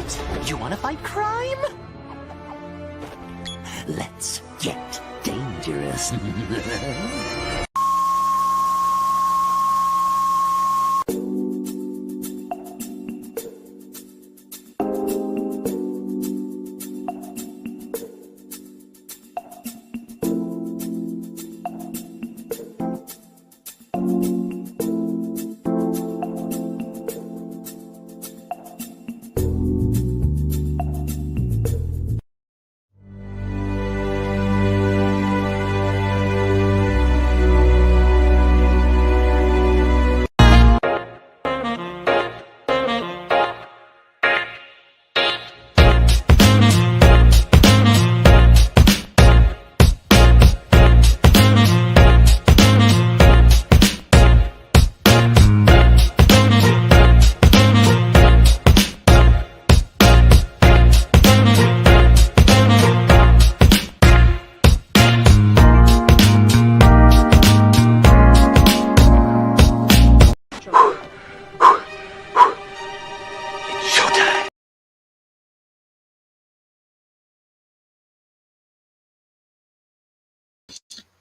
What? You want to fight crime? Let's get dangerous.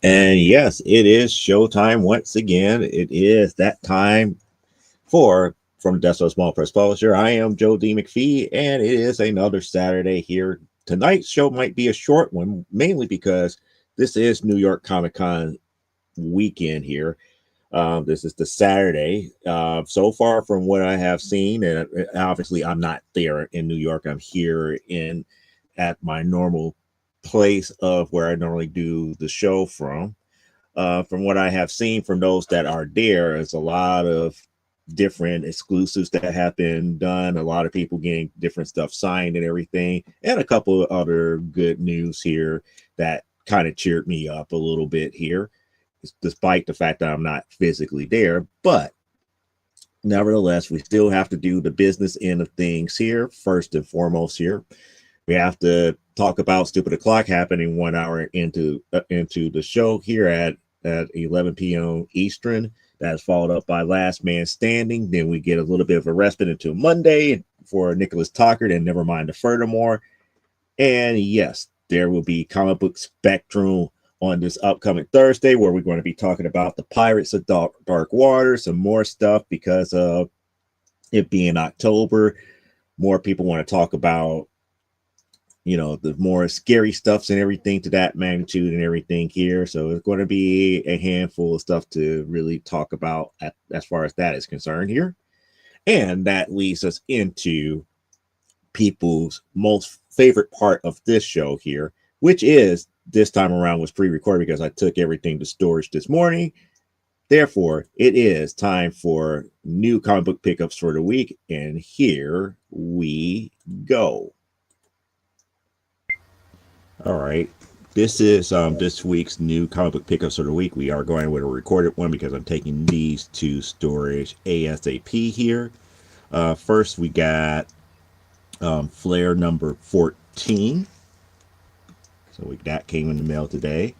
And yes, it is showtime once again. It is that time from Deso Small Press Publisher. I am Joe D. McPhee, and it is another Saturday here. Tonight's show might be a short one, mainly because this is New York Comic Con weekend here. This is the Saturday. So far from what I have seen, and obviously I'm not there in New York. I'm here at my normal place of where I normally do the show from. From what I have seen from those that are there, is a lot of different exclusives that have been done, a lot of people getting different stuff signed and everything, and a couple of other good news here that kind of cheered me up a little bit here, despite the fact that I'm not physically there. But nevertheless, we still have to do the business end of things here. First and foremost here, we have to talk about Stupid O'Clock happening 1 hour into the show here at 11 p.m. Eastern. That's followed up by Last Man Standing. Then we get a little bit of a respite until Monday for Nicholas Tockard and Nevermind the Furthermore. And yes, there will be Comic Book Spectrum on this upcoming Thursday, where we're going to be talking about the Pirates of Dark Water, some more stuff because of it being October. More people want to talk about, you know, the more scary stuffs and everything to that magnitude and everything here. So it's going to be a handful of stuff to really talk about as far as that is concerned here. And that leads us into people's most favorite part of this show here, which is this time around was pre-recorded because I took everything to storage this morning. Therefore, it is time for new comic book pickups for the week. And here we go. All right, this is this week's new comic book pickups of the week. We are going with a recorded one because I'm taking these to storage ASAP here. First, we got Flare number 14. So that came in the mail today.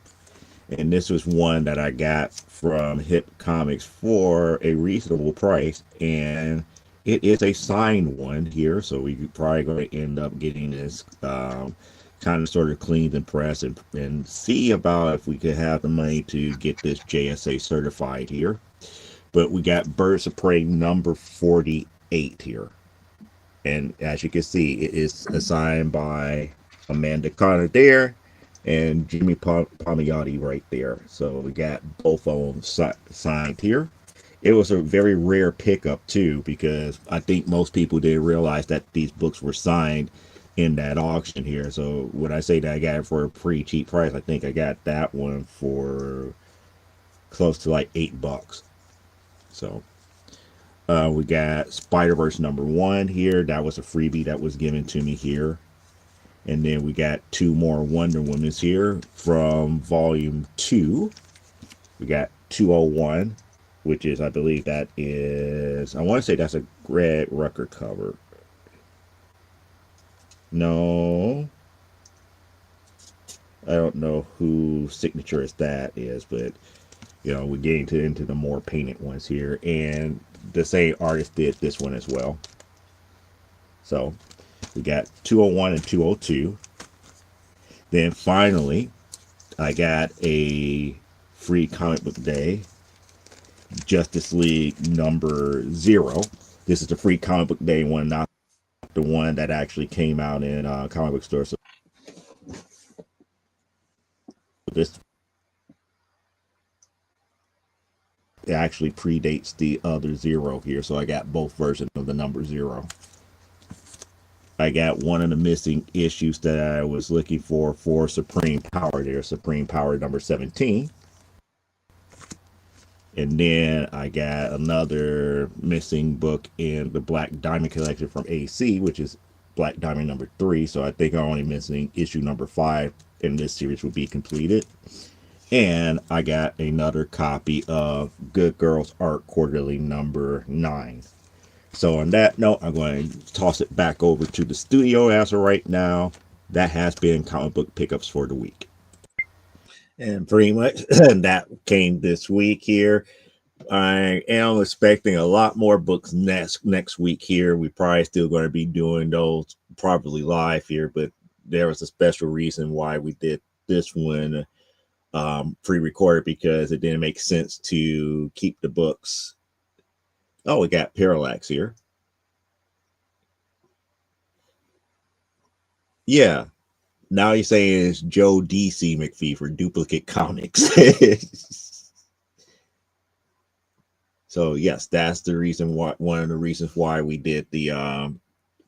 And this was one that I got from Hip Comics for a reasonable price. And it is a signed one here. So we're probably going to end up getting this kind of sort of cleaned and pressed and see about if we could have the money to get this JSA certified here. But we got Birds of Prey number 48 here. And as you can see, it is assigned by Amanda Connor there and Jimmy Palmiotti right there. So we got both of them signed here. It was a very rare pickup too, because I think most people didn't realize that these books were signed in that auction here. So when I say that I got it for a pretty cheap price, I think I got that one for close to like $8. So we got Spider-Verse number 1 here. That was a freebie that was given to me here. And then we got 2 more Wonder Womans here from volume 2. We got 201, which is, I believe that is, I want to say that's a Greg Rucker cover. No, I don't know whose signature that is, but you know, we're getting into the more painted ones here, and the same artist did this one as well. So We got 201 and 202. Then finally, I got a free comic book day, Justice League number 0. This is the free comic book day one, not the one that actually came out in comic book stores. So this actually predates the other 0 here. So I got both versions of the number 0. I got one of the missing issues that I was looking for Supreme Power there, Supreme Power number 17. And then I got another missing book in the Black Diamond collection from AC, which is Black Diamond number 3. So I think I'm only missing issue number 5, and this series will be completed. And I got another copy of Good Girls Art Quarterly number 9. So on that note, I'm going to toss it back over to the studio as of right now. That has been comic book pickups for the week. And pretty much that came this week here. I am expecting a lot more books next week here. We're probably still going to be doing those probably live here, but there was a special reason why we did this one pre-recorded, because it didn't make sense to keep the books. Oh, we got Parallax here. Yeah. Now you're saying it's Joe DC McPhee for Duplicate Comics. So yes, that's the reason why, one of the reasons why we did the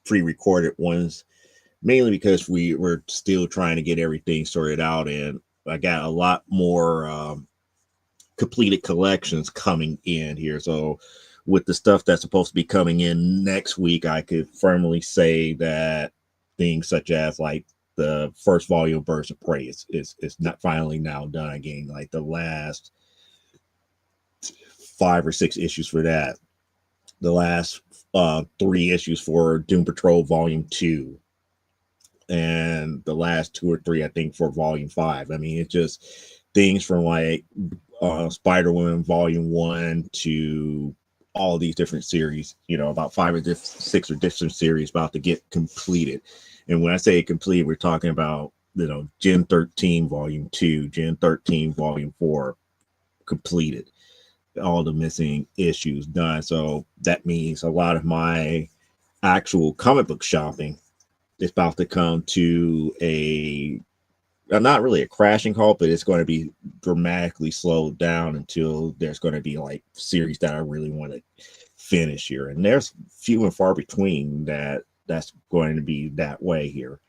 pre-recorded ones, mainly because we were still trying to get everything sorted out, and I got a lot more completed collections coming in here. So with the stuff that's supposed to be coming in next week, I could firmly say that things such as like the first volume of Birds of Prey is not finally now done again. Like the last 5 or 6 issues for that, the last 3 issues for Doom Patrol Volume 2, and the last 2 or 3, I think, for Volume 5. I mean, it's just things from like Spider-Woman Volume 1 to all these different series, you know, about 5 or 6 or different series about to get completed. And when I say complete, we're talking about, you know, Gen 13 Volume 2, Gen 13 Volume 4 completed, all the missing issues done. So that means a lot of my actual comic book shopping is about to come to a not really a crashing halt, but it's going to be dramatically slowed down until there's going to be like series that I really want to finish here. And there's few and far between that's going to be that way here.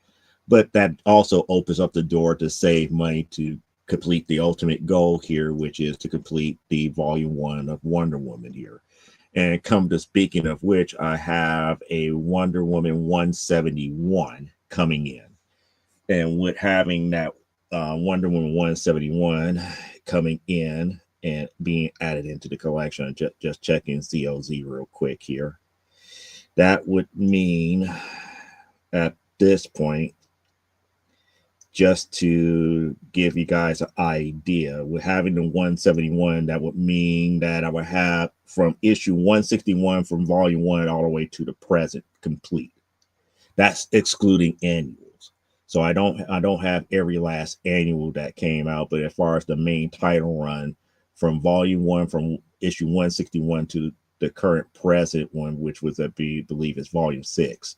But that also opens up the door to save money to complete the ultimate goal here, which is to complete the volume 1 of Wonder Woman here. And come to speaking of which, I have a Wonder Woman 171 coming in. And with having that Wonder Woman 171 coming in and being added into the collection, just checking COZ real quick here, that would mean at this point, just to give you guys an idea, with having the 171, that would mean that I would have from issue 161 from volume 1 all the way to the present complete. That's excluding annuals. So I don't have every last annual that came out, but as far as the main title run from volume 1, from issue 161 to the current present one, which was I believe is volume 6,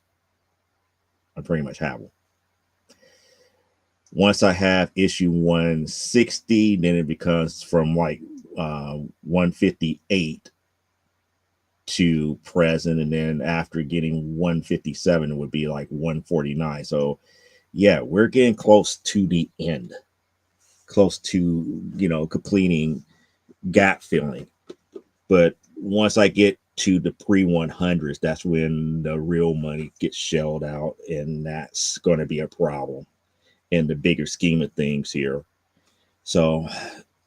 I pretty much have them. Once I have issue 160, then it becomes from like 158 to present, and then after getting 157, it would be like 149. So yeah, we're getting close to the end, close to, you know, completing gap filling. But once I get to the pre-100s, that's when the real money gets shelled out, and that's going to be a problem in the bigger scheme of things here. So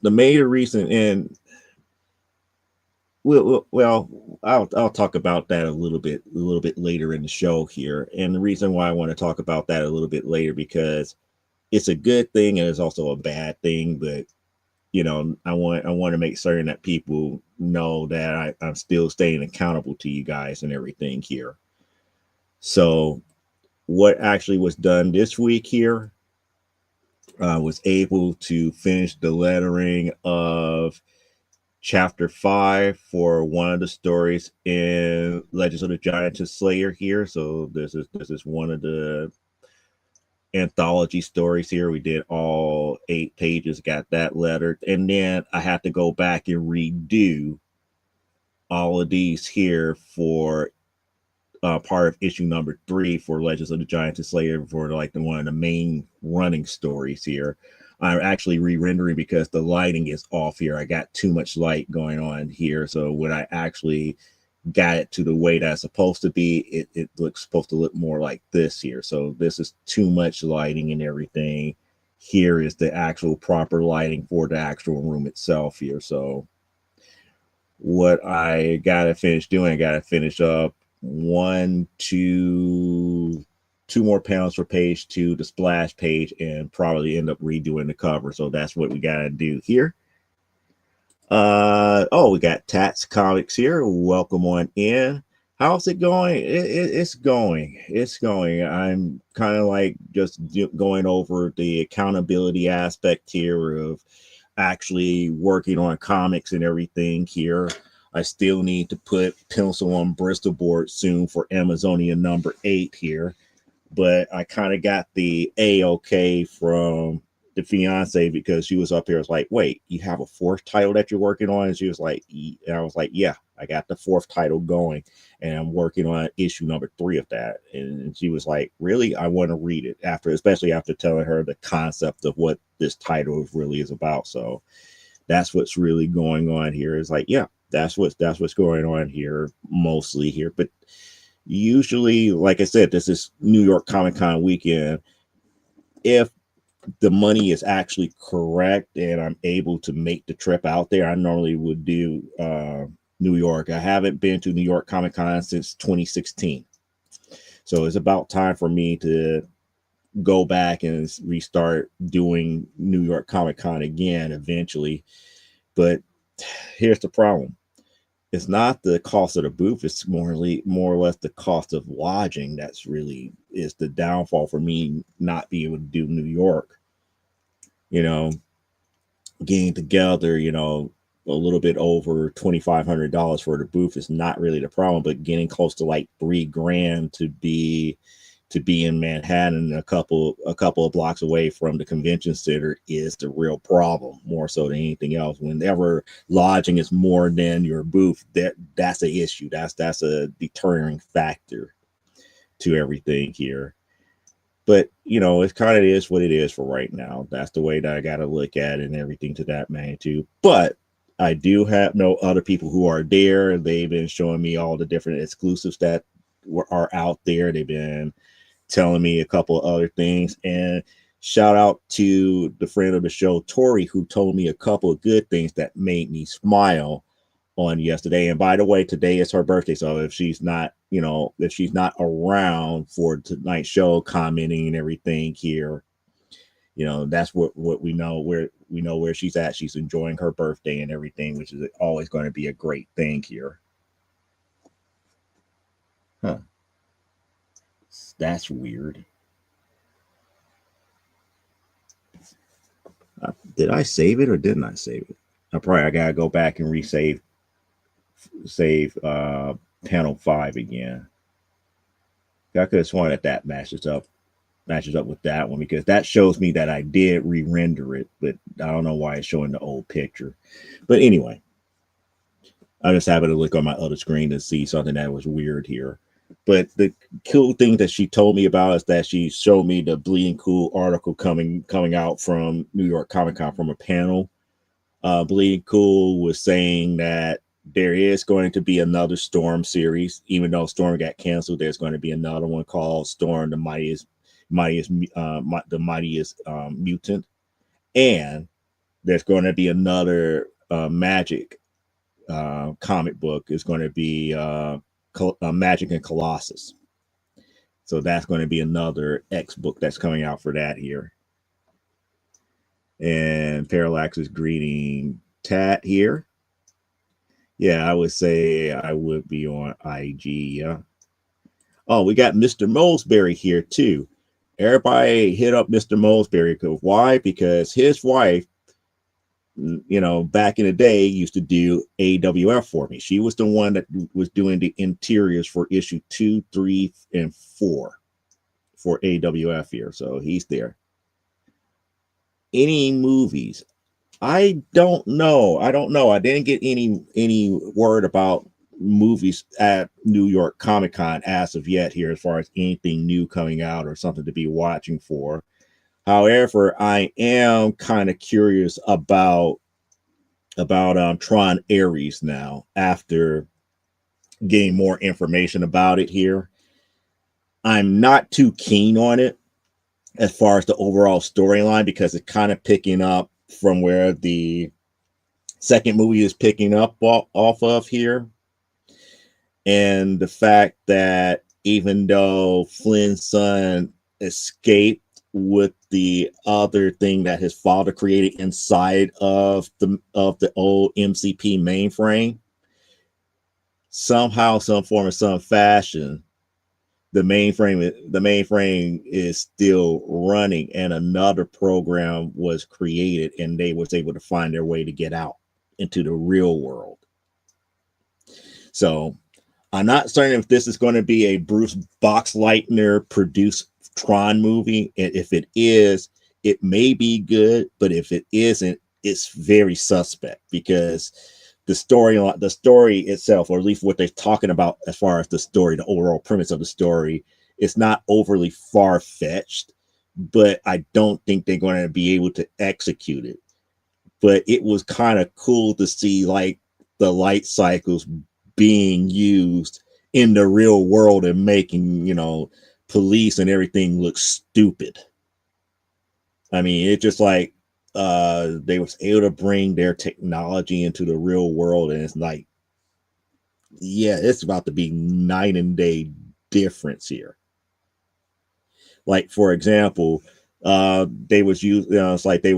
the major reason, and well, I'll talk about that a little bit later in the show here. And the reason why I want to talk about that a little bit later, because it's a good thing and it's also a bad thing. But you know, I want to make certain that people know that I'm still staying accountable to you guys and everything here. So what actually was done this week here, was able to finish the lettering of chapter 5 for one of the stories in Legends of the Giant and Slayer here. So this is one of the anthology stories here. We did all 8 pages, got that lettered, and then I had to go back and redo all of these here for part of issue number 3 for Legends of the Giant and Slayer, for like the one of the main running stories here. I'm actually re-rendering because the lighting is off here. I got too much light going on here. So when I actually got it to the way that's supposed to be, it looks supposed to look more like this here. So this is too much lighting and everything. Here is the actual proper lighting for the actual room itself here. So what I gotta finish doing, I gotta finish up two more panels for page 2, the splash page, and probably end up redoing the cover. So that's what we gotta do here. We got Tats Comics here. Welcome on in. How's it going? It's going. I'm kind of like just going over the accountability aspect here of actually working on comics and everything here. I still need to put pencil on Bristol board soon for Amazonia number 8 here, but I kind of got the A-OK from the fiance because she was up here. I was like, wait, you have a 4th title that you're working on? And she was like, and I was like, yeah, I got the 4th title going and I'm working on issue number 3 of that. And she was like, really? I want to read it, especially after telling her the concept of what this title really is about. So that's what's really going on here. It's like, yeah, that's what's going on here, mostly here. But usually, like I said, this is New York Comic Con weekend. If the money is actually correct and I'm able to make the trip out there, I normally would do New York. I haven't been to New York Comic Con since 2016. So it's about time for me to go back and restart doing New York Comic Con again eventually. But here's the problem. It's not the cost of the booth. It's more or less the cost of lodging. That's really is the downfall for me not being able to do New York. Getting together, a little bit over $2,500 for the booth is not really the problem, but getting close to like $3,000 to be in Manhattan, a couple of blocks away from the convention center, is the real problem, more so than anything else. Whenever lodging is more than your booth, that's an issue. That's a deterring factor to everything here. But it kind of is what it is for right now. That's the way that I got to look at it and everything to that magnitude. But I do have other people who are there. They've been showing me all the different exclusives that are out there. They've been telling me a couple of other things, and shout out to the friend of the show, Tori, who told me a couple of good things that made me smile on yesterday. And by the way, today is her birthday, so if she's not around for tonight's show commenting and everything here, that's what we know, where she's at. She's enjoying her birthday and everything, which is always going to be a great thing here. That's weird. Did I save it or didn't I save it? I gotta go back and save panel 5 again. I could have sworn that matches up with that one, because that shows me that I did re-render it, but I don't know why it's showing the old picture. But anyway, I just happened to look on my other screen to see something that was weird here. But the cool thing that she told me about is that she showed me the Bleeding Cool article coming out from New York Comic Con from a panel. Bleeding Cool was saying that there is going to be another Storm series, even though Storm got canceled. There's going to be another one called Storm, the Mightiest Mutant, and there's going to be another Magic comic book. Is going to be Magic and Colossus. So that's going to be another X book that's coming out for that here. And Parallax is greeting Tat here. Yeah, I would say I would be on IG. Yeah. Oh, we got Mr. Molesbury here too. Everybody hit up Mr. Molesbury. Why? Because his wife, back in the day, used to do AWF for me. She was the one that was doing the interiors for issue 2, 3, and 4 for AWF here. So he's there. Any movies? I don't know. I didn't get any word about movies at New York Comic Con as of yet here, as far as anything new coming out or something to be watching for. However, I am kind of curious about Tron Ares now after getting more information about it here. I'm not too keen on it as far as the overall storyline because it's kind of picking up from where the second movie is picking up off of here. And the fact that even though Flynn's son escaped with the other thing that his father created inside of the old MCP mainframe, somehow, some form, or some fashion, the mainframe is still running, and another program was created, and they was able to find their way to get out into the real world. So I'm not certain if this is going to be a Bruce Boxleitner produced Tron movie. And if it is, it may be good, but if it isn't, it's very suspect because the story itself, or at least what they're talking about as far as the story, the overall premise of the story, is not overly far-fetched, but I don't think they're going to be able to execute it. But it was kind of cool to see like the light cycles being used in the real world and making, police and everything look stupid. I mean, it's just like they was able to bring their technology into the real world, and it's like, yeah, it's about to be night and day difference here. Like, for example, they was used, it's like they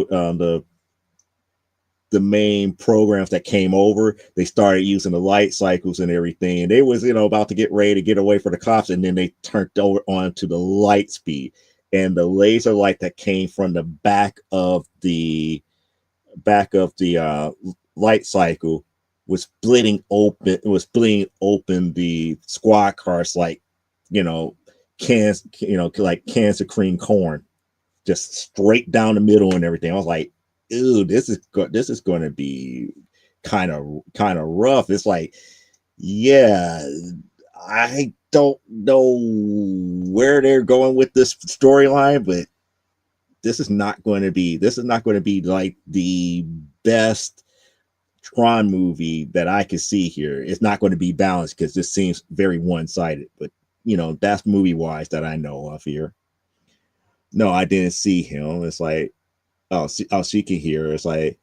the main programs that came over, they started using the light cycles and everything, and they was about to get ready to get away from the cops, and then they turned over onto the light speed, and the laser light that came from the back of the light cycle was splitting open the squad cars like cans, like cans of cream corn, just straight down the middle and everything. I was like, ew, this is going to be kind of rough. It's like, yeah, I don't know where they're going with this storyline, but this is not going to be like the best Tron movie that I can see here. It's not going to be balanced because this seems very one-sided, but that's movie wise that I know of here. No, I didn't see him. It's like, she can hear. It's like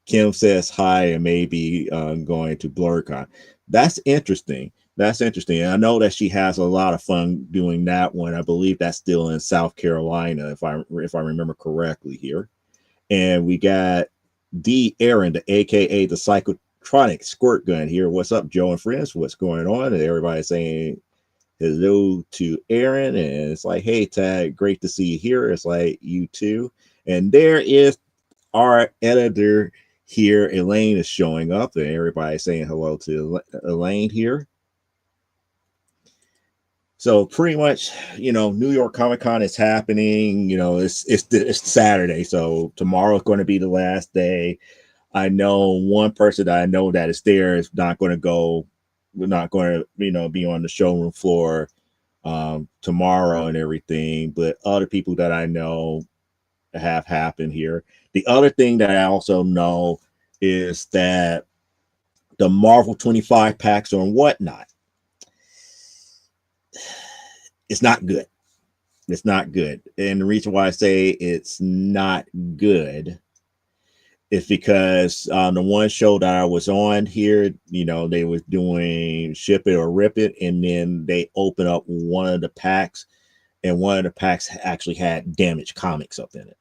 Kim says hi and maybe going to BlurCon. That's interesting. And I know that she has a lot of fun doing that one. I believe that's still in South Carolina, if I remember correctly here. And we got D. Aaron, the AKA the Psychotronic Squirt Gun here. What's up, Joe and friends? What's going on? And everybody's saying hello to Aaron, and it's like, hey, Tag, great to see you here. It's like, you too. And there is our editor here. Elaine is showing up, and everybody's saying hello to Elaine here. So pretty much, New York Comic Con is happening. It's Saturday, so tomorrow is going to be the last day. I know one person that I know that is there is not going to go. We're not going to, be on the showroom floor tomorrow and everything. But other people that I know have happened here. The other thing that I also know is that the Marvel 25 packs or whatnot, it's not good. It's not good. And the reason why I say it's not good is because the one show that I was on here, they was doing ship it or rip it, and then they open up one of the packs, and one of the packs actually had damaged comics up in it.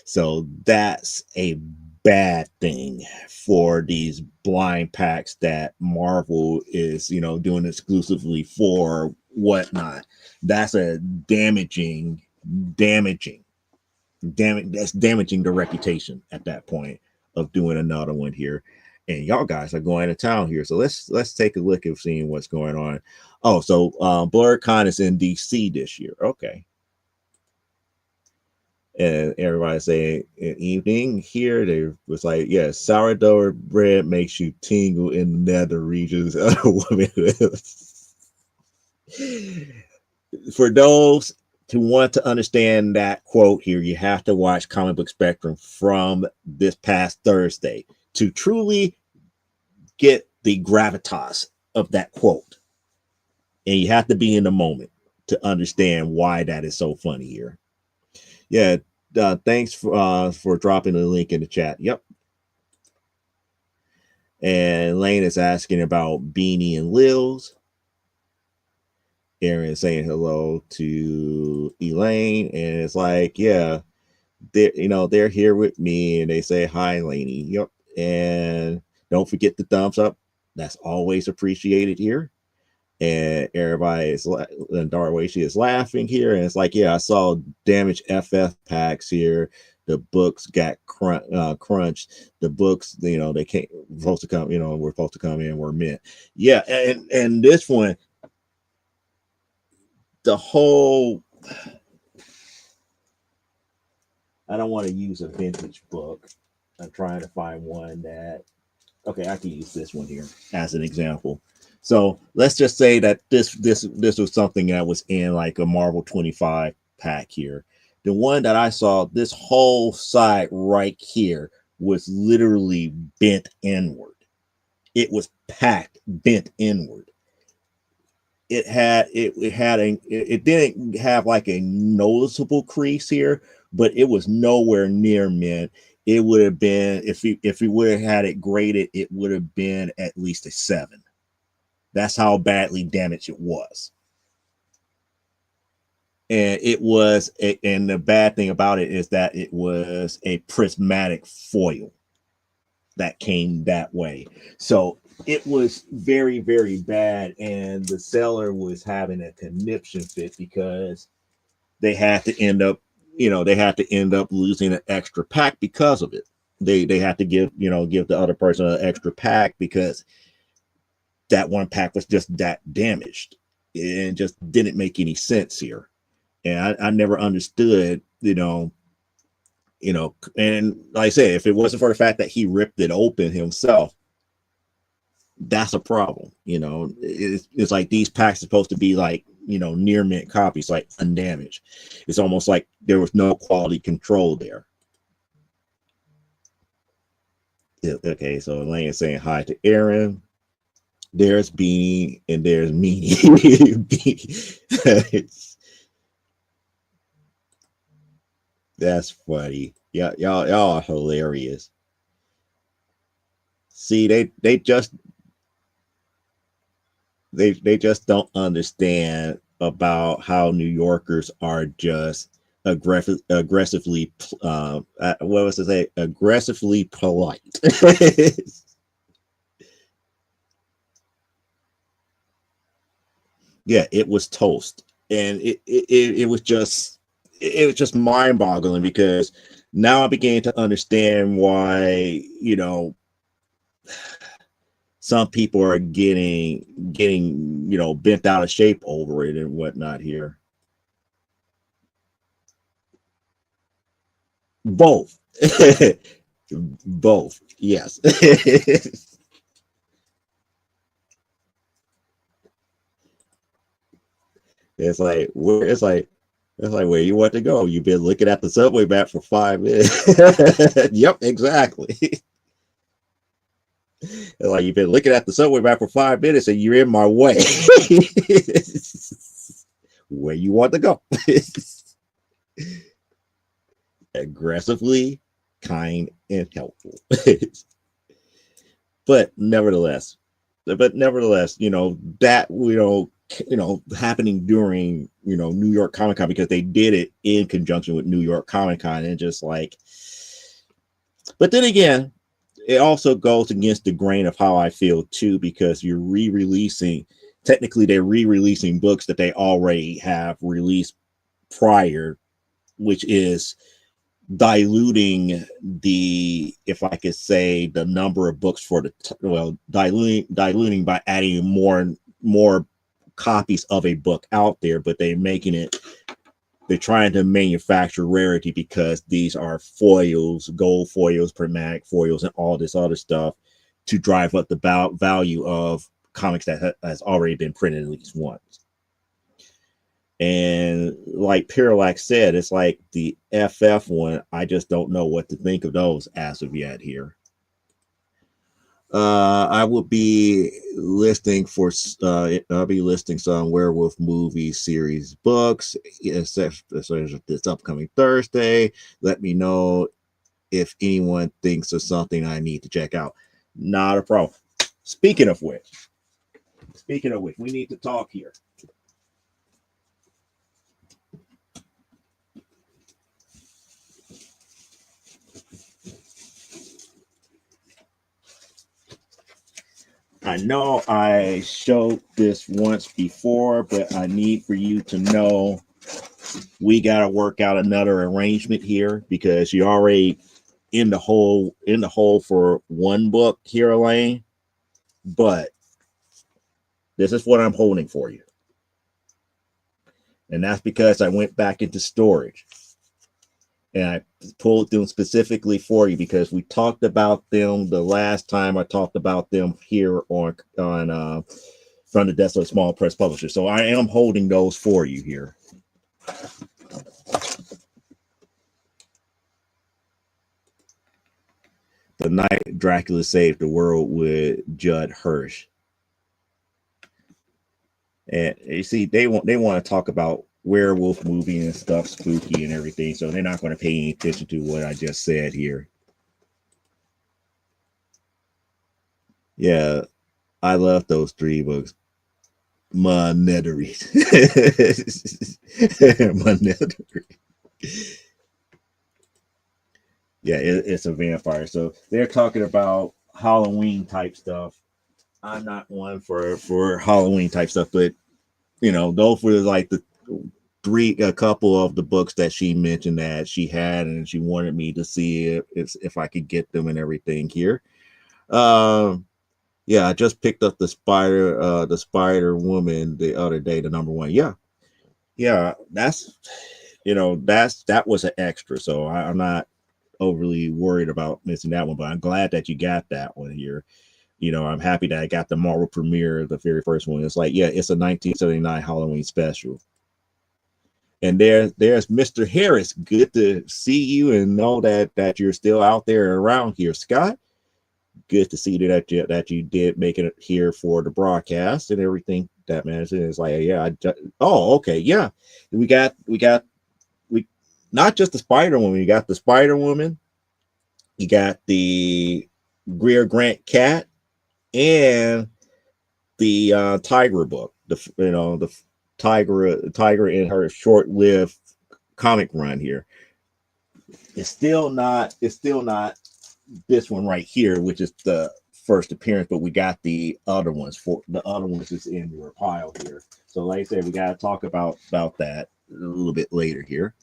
So that's a bad thing for these blind packs that Marvel is, doing exclusively for whatnot. That's a damaging, that's damaging the reputation at that point of doing another one here. And y'all guys are going to town here, so let's take a look at seeing what's going on. Oh, so BlurredCon is in DC this year. Okay. And everybody saying an evening here, they was like, yeah, sourdough bread makes you tingle in the nether regions of womanhood. For those who want to understand that quote here, you have to watch Comic Book Spectrum from this past Thursday to truly get the gravitas of that quote. And you have to be in the moment to understand why that is so funny here. Yeah, thanks for dropping the link in the chat. Yep. And Lane is asking about Beanie and Lils. Aaron is saying hello to Elaine, and it's like, yeah, they're here with me, and they say hi, Laney. Yep. And don't forget the thumbs up. That's always appreciated here. And everybody is, and Darwashi is laughing here, and it's like, yeah, I saw damaged FF packs here. The books got crunched. The books, they can't supposed to come. We're supposed to come in. We're mint. Yeah, and this one, the whole. I don't want to use a vintage book. I'm trying to find one that. Okay, I can use this one here as an example. So let's just say that this was something that was in like a Marvel 25 pack here. The one that I saw, this whole side right here was literally bent inward. It was packed, bent inward. It didn't have like a noticeable crease here, but it was nowhere near mint. It would have been, if we would have had it graded, it would have been at least a 7. That's how badly damaged it was. And and the bad thing about it is that it was a prismatic foil that came that way. So it was very, very bad. And the seller was having a conniption fit because they had to end up losing an extra pack because of it. They had to give the other person an extra pack because that one pack was just that damaged. It just didn't make any sense here. And I never understood, and like I said, if it wasn't for the fact that he ripped it open himself, that's a problem. It's like these packs are supposed to be like, near mint copies, like undamaged. It's almost like there was no quality control there. Okay, so Elaine is saying hi to Aaron. There's Beanie and there's Meanie. That's funny. Yeah, y'all are hilarious. See, they just don't understand about how New Yorkers are just aggressively what was to say, aggressively polite. Yeah, it was toast, and it was just mind-boggling, because now I began to understand why some people are getting bent out of shape over it and whatnot here. Both. Both, yes. It's like where you want to go. You've been looking at the subway map for 5 minutes. Yep, exactly. Like, you've been looking at the subway map for 5 minutes and you're in my way. Where you want to go. Aggressively, kind, and helpful. But nevertheless, that happening during New York Comic Con, because they did it in conjunction with New York Comic Con, and just like, But then again, it also goes against the grain of how I feel too, because you're re-releasing. Technically, they're re-releasing books that they already have released prior, which is diluting the, if I could say, the number of books for the well, diluting by adding more copies of a book out there, but they're trying to manufacture rarity because these are foils, gold foils, prismatic foils, and all this other stuff to drive up the value of comics that has already been printed at least once. And like Parallax said, it's like the FF one. I just don't know what to think of those as of yet here. I will be listing for I'll be listing some werewolf movie series books this upcoming Thursday. Let me know if anyone thinks of something I need to check out. Not a problem. Speaking of which, we need to talk here. I know I showed this once before, but I need for you to know we got to work out another arrangement here because you're already in the hole for one book here, Elaine. But this is what I'm holding for you. And that's because I went back into storage. And I pulled them specifically for you because we talked about them the last time I talked about them here on From the Desolate Small Press Publisher. So I am holding those for you here. The Night Dracula Saved the World with Judd Hirsch. And you see, they want to talk about werewolf movie and stuff, spooky and everything, so they're not going to pay any attention to what I just said here. Yeah, I love those three books. Monetary. Monetary. Yeah, it's a vampire. So they're talking about Halloween type stuff. I'm not one for Halloween type stuff, but you know, those were like the a couple of the books that she mentioned that she had, and she wanted me to see if I could get them and everything here. Yeah, I just picked up the Spider Woman the other day, the #1. Yeah, that's that was an extra, so I'm not overly worried about missing that one, but I'm glad that you got that one here. You know, I'm happy that I got the Marvel premiere, the very first one. It's like, yeah, it's a 1979 Halloween special. And there's Mr. Harris. Good to see you and know that you're still out there around here, Scott. Good to see that you did make it here for the broadcast and everything. That man is like, yeah. Okay, yeah. We not just the Spider Woman. You got the Spider Woman. You got the Greer Grant Cat and the Tiger book. The Tiger in her short-lived comic run here. It's still not this one right here, which is the first appearance, but we got the other ones. For the other ones is in your pile here. So like I said, we got to talk about that a little bit later here.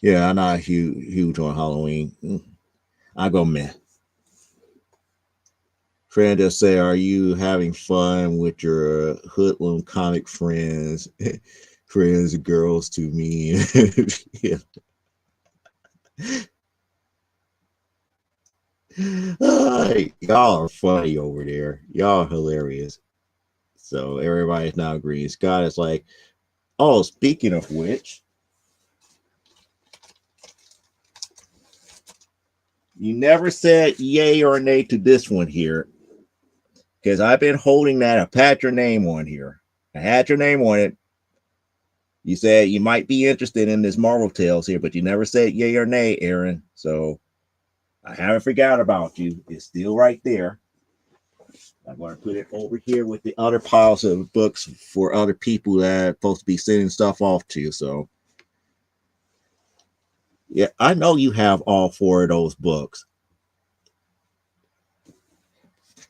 Yeah, I'm not huge on Halloween. I go meh. Friend just say, are you having fun with your hoodlum comic friends? Friends, girls to me. Yeah. Y'all are funny over there. Y'all are hilarious. So everybody's now agreeing. Scott is like, oh, speaking of which, you never said yay or nay to this one here. Because I've been holding that. I had your name on here. I had your name on it. You said you might be interested in this Marvel Tales here, but you never said yay or nay, Aaron. So I haven't forgot about you. It's still right there. I'm going to put it over here with the other piles of books for other people that are supposed to be sending stuff off to. So Yeah, I know you have all four of those books.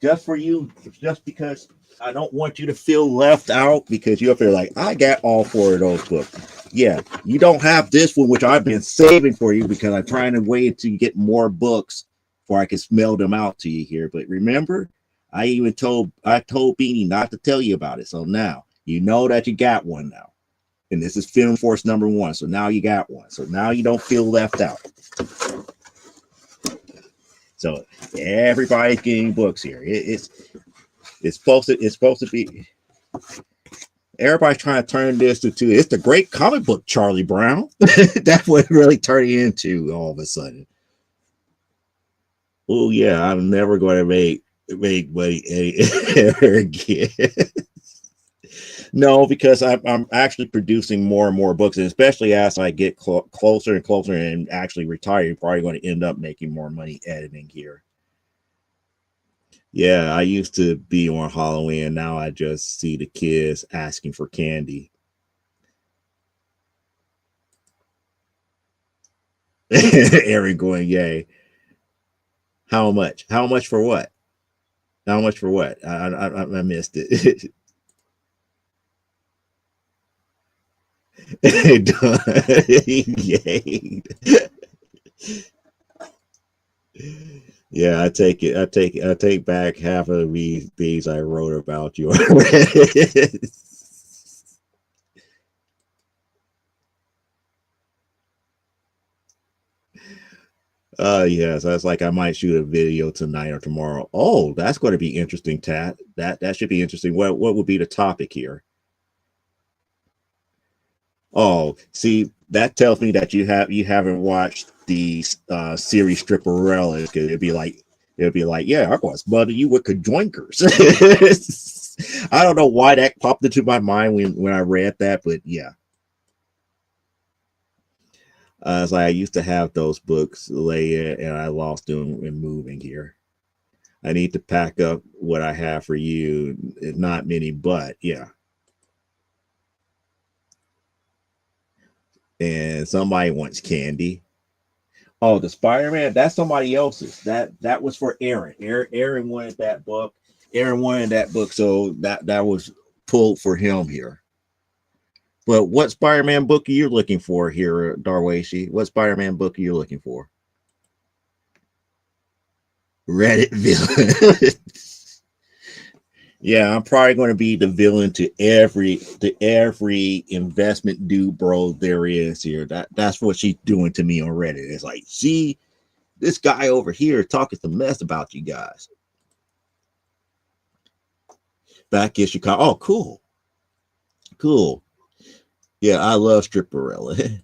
Just for you, just because I don't want you to feel left out because you're up there like, I got all four of those books. Yeah, you don't have this one, which I've been saving for you because I'm trying to wait to get more books before I can smell them out to you here. But remember, I told Beanie not to tell you about it. So now you know that you got one now. And this is Film Force number one. So now you got one. So now you don't feel left out. So everybody's getting books here. It's supposed to be. Everybody's trying to turn this into it's the great comic book Charlie Brown. That's what it really turned into all of a sudden. Oh yeah, I'm never going to make money ever again. No, because I'm actually producing more and more books, and especially as I get closer and closer and actually retire, you're probably going to end up making more money editing here. Yeah, I used to be on Halloween, and now I just see the kids asking for candy. Aaron going, yay. How much? How much for what? How much for what? I missed it. Yay. Yeah, I take it. I take back half of these I wrote about you already. Yes, that's like I might shoot a video tonight or tomorrow. Oh, that's going to be interesting, Tat. That should be interesting. What would be the topic here? Oh, see, that tells me that you haven't watched the series Stripperella. It'd be like, yeah, I'm going to smother you with conjoinkers. I don't know why that popped into my mind when I read that, but yeah. It's like I used to have those books, Leia, and I lost them in moving here. I need to pack up what I have for you. Not many, but yeah. And somebody wants candy. Oh, the Spider-Man, that's somebody else's. That was for Aaron. Aaron wanted that book. Aaron wanted that book, so that was pulled for him here. But what Spider-Man book are you looking for here, Darwashi? What Spider-Man book are you looking for? Reddit villain. Yeah, I'm probably going to be the villain to every investment dude bro there is here. That's what she's doing to me on Reddit. It's like, see, this guy over here talking some mess about you guys. Back in Chicago. Oh, cool. Cool. Yeah, I love Stripperella.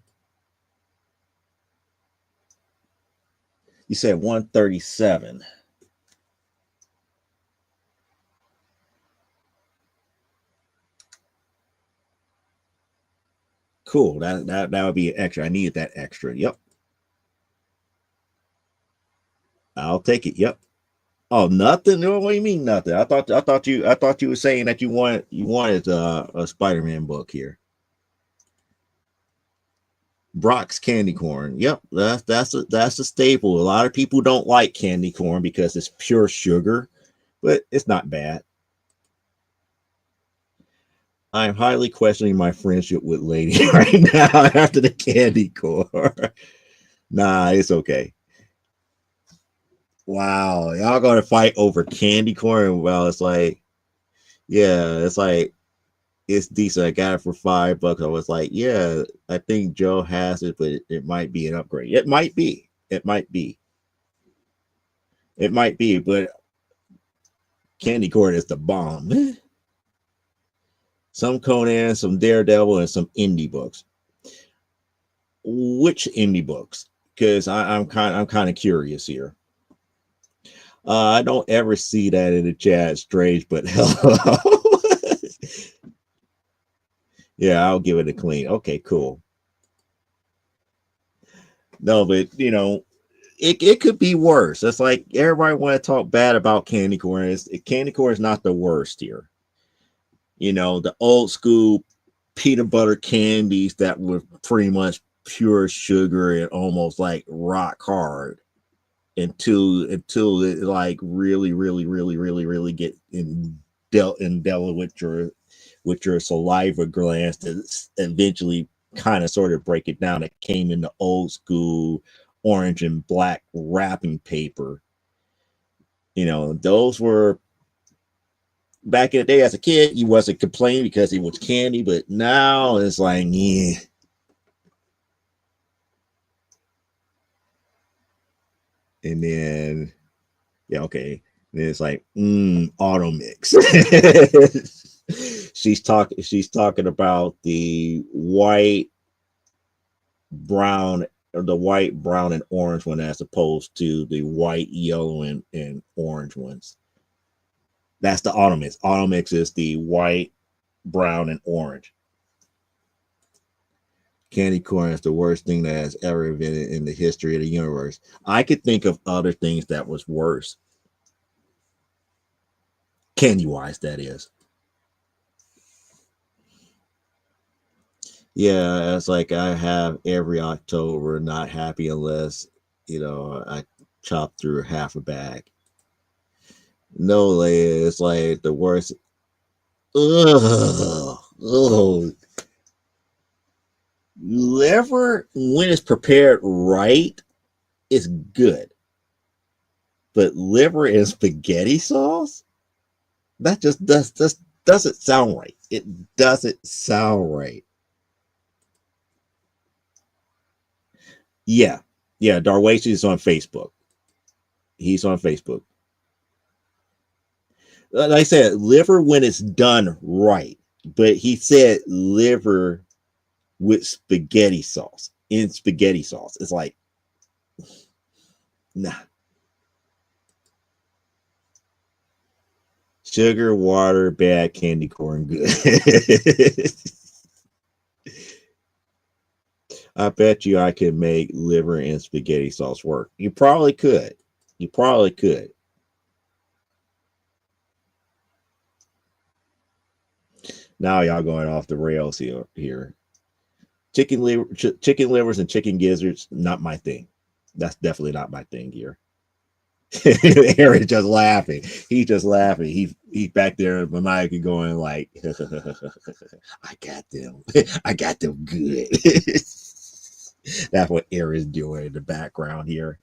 You said 137. Cool. That would be an extra. I needed that extra. Yep. I'll take it. Yep. Oh, nothing. No, what do you mean nothing? I thought you were saying that you wanted a Spider-Man book here. Brock's candy corn. Yep, that's a staple. A lot of people don't like candy corn because it's pure sugar, but it's not bad. I'm highly questioning my friendship with Lady right now after the candy corn. Nah, it's okay. Wow, y'all gonna fight over candy corn? Well, it's like, yeah, it's like it's decent. I got it for $5. I was like, yeah, I think Joe has it, but it might be an upgrade. It might be. It might be. It might be, but candy corn is the bomb. Some Conan, some Daredevil, and some indie books. Which indie books? Because I'm kind of curious here. I don't ever see that in the chat. Strange, but hello. Yeah, I'll give it a clean. Okay, cool. No, but it could be worse. It's like everybody want to talk bad about candy corn. Candy corn is not the worst here. The old school peanut butter candies that were pretty much pure sugar and almost like rock hard until it like really get indelible with your saliva glands to eventually kind of sort of break it down. It came in the old school orange and black wrapping paper. You know, those were back in the day as a kid, you wasn't complaining because it was candy, but now it's like, yeah. And then, yeah, okay. And then it's like, auto mix. She's talking about the brown, the white, brown, and orange one as opposed to the white, yellow, and orange ones. That's the auto mix. Auto mix is the white, brown, and orange. Candy corn is the worst thing that has ever invented in the history of the universe. I could think of other things that was worse. Candy wise, that is. Yeah, it's like I have every October not happy unless, I chop through half a bag. No, like, it's like the worst. Ugh. Ugh. Liver, when it's prepared right, is good. But liver and spaghetti sauce? That just doesn't sound right. It doesn't sound right. Yeah. Yeah, Darwacy is on Facebook. He's on Facebook. Like I said, liver when it's done right. But he said liver with spaghetti sauce. In spaghetti sauce. It's like, nah. Sugar, water, bad, candy corn, good. I bet you I could make liver and spaghetti sauce work. You probably could. You probably could. Now y'all going off the rails here. Chicken livers and chicken gizzards, not my thing. That's definitely not my thing here. Aaron's just laughing. He's just laughing. He's back there maniacally going like, I got them. I got them good. That's what Aaron's doing in the background here.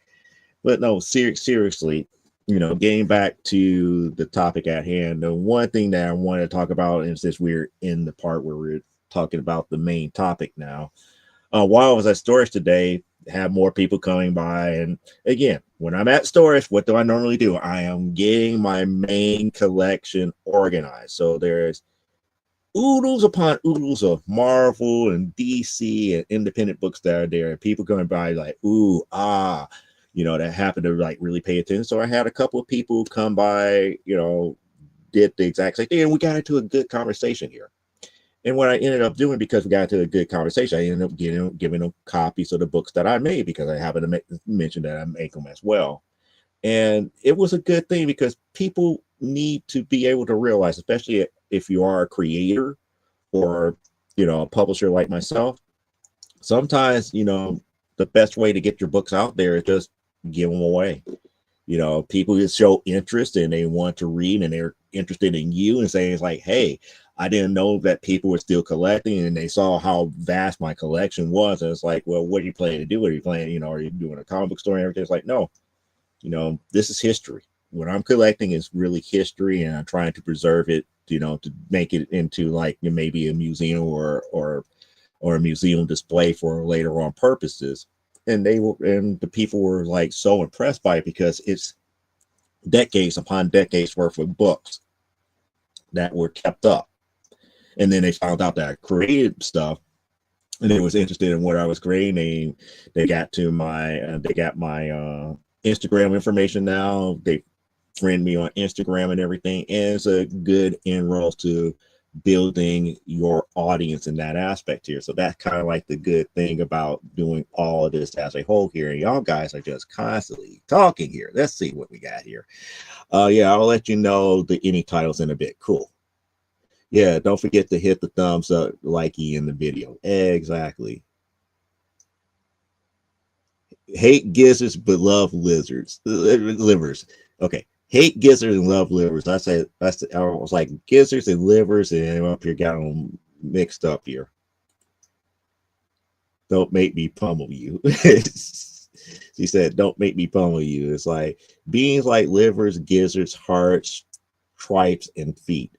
But no, seriously, getting back to the topic at hand, the one thing that I want to talk about, and since we're in the part where we're talking about the main topic now, while I was at stores today, have more people coming by. And again, when I'm at stores, what do I normally do? I am getting my main collection organized. So there's oodles upon oodles of Marvel and DC and independent books that are there. And people coming by like, ooh, that happen to like really pay attention. So I had a couple of people come by, did the exact same thing, and we got into a good conversation here. And what I ended up doing, because we got into a good conversation, I ended up giving them copies of the books that I made, because I happen to mention that I make them as well. And it was a good thing, because people need to be able to realize, especially if you are a creator or, a publisher like myself, sometimes, the best way to get your books out there is just give them away. People just show interest and they want to read and they're interested in you and saying, it's like, hey, I didn't know that people were still collecting, and they saw how vast my collection was. And it's like, well, what are you planning to do? What are you planning? Are you doing a comic book store and everything? It's like, no, this is history. What I'm collecting is really history, and I'm trying to preserve it, to make it into like maybe a museum or a museum display for later on purposes. And the people were like so impressed by it, because it's decades upon decades worth of books that were kept up. And then they found out that I created stuff, and they was interested in what I was creating. They got my Instagram information now. They friend me on Instagram and everything. And it's a good inroad to building your audience in that aspect here. So that's kind of like the good thing about doing all of this as a whole here. And y'all guys are just constantly talking here. Let's see what we got here. Yeah, I'll let you know any titles in a bit. Cool. Yeah, don't forget to hit the thumbs up, likey in the video. Exactly. Hate gizzards but love lizards. Livers. Okay. Hate gizzards and love livers. I was like gizzards and livers, and I'm up here got them mixed up here. Don't make me pummel you. She said, "Don't make me pummel you." It's like beings like livers, gizzards, hearts, tripes, and feet.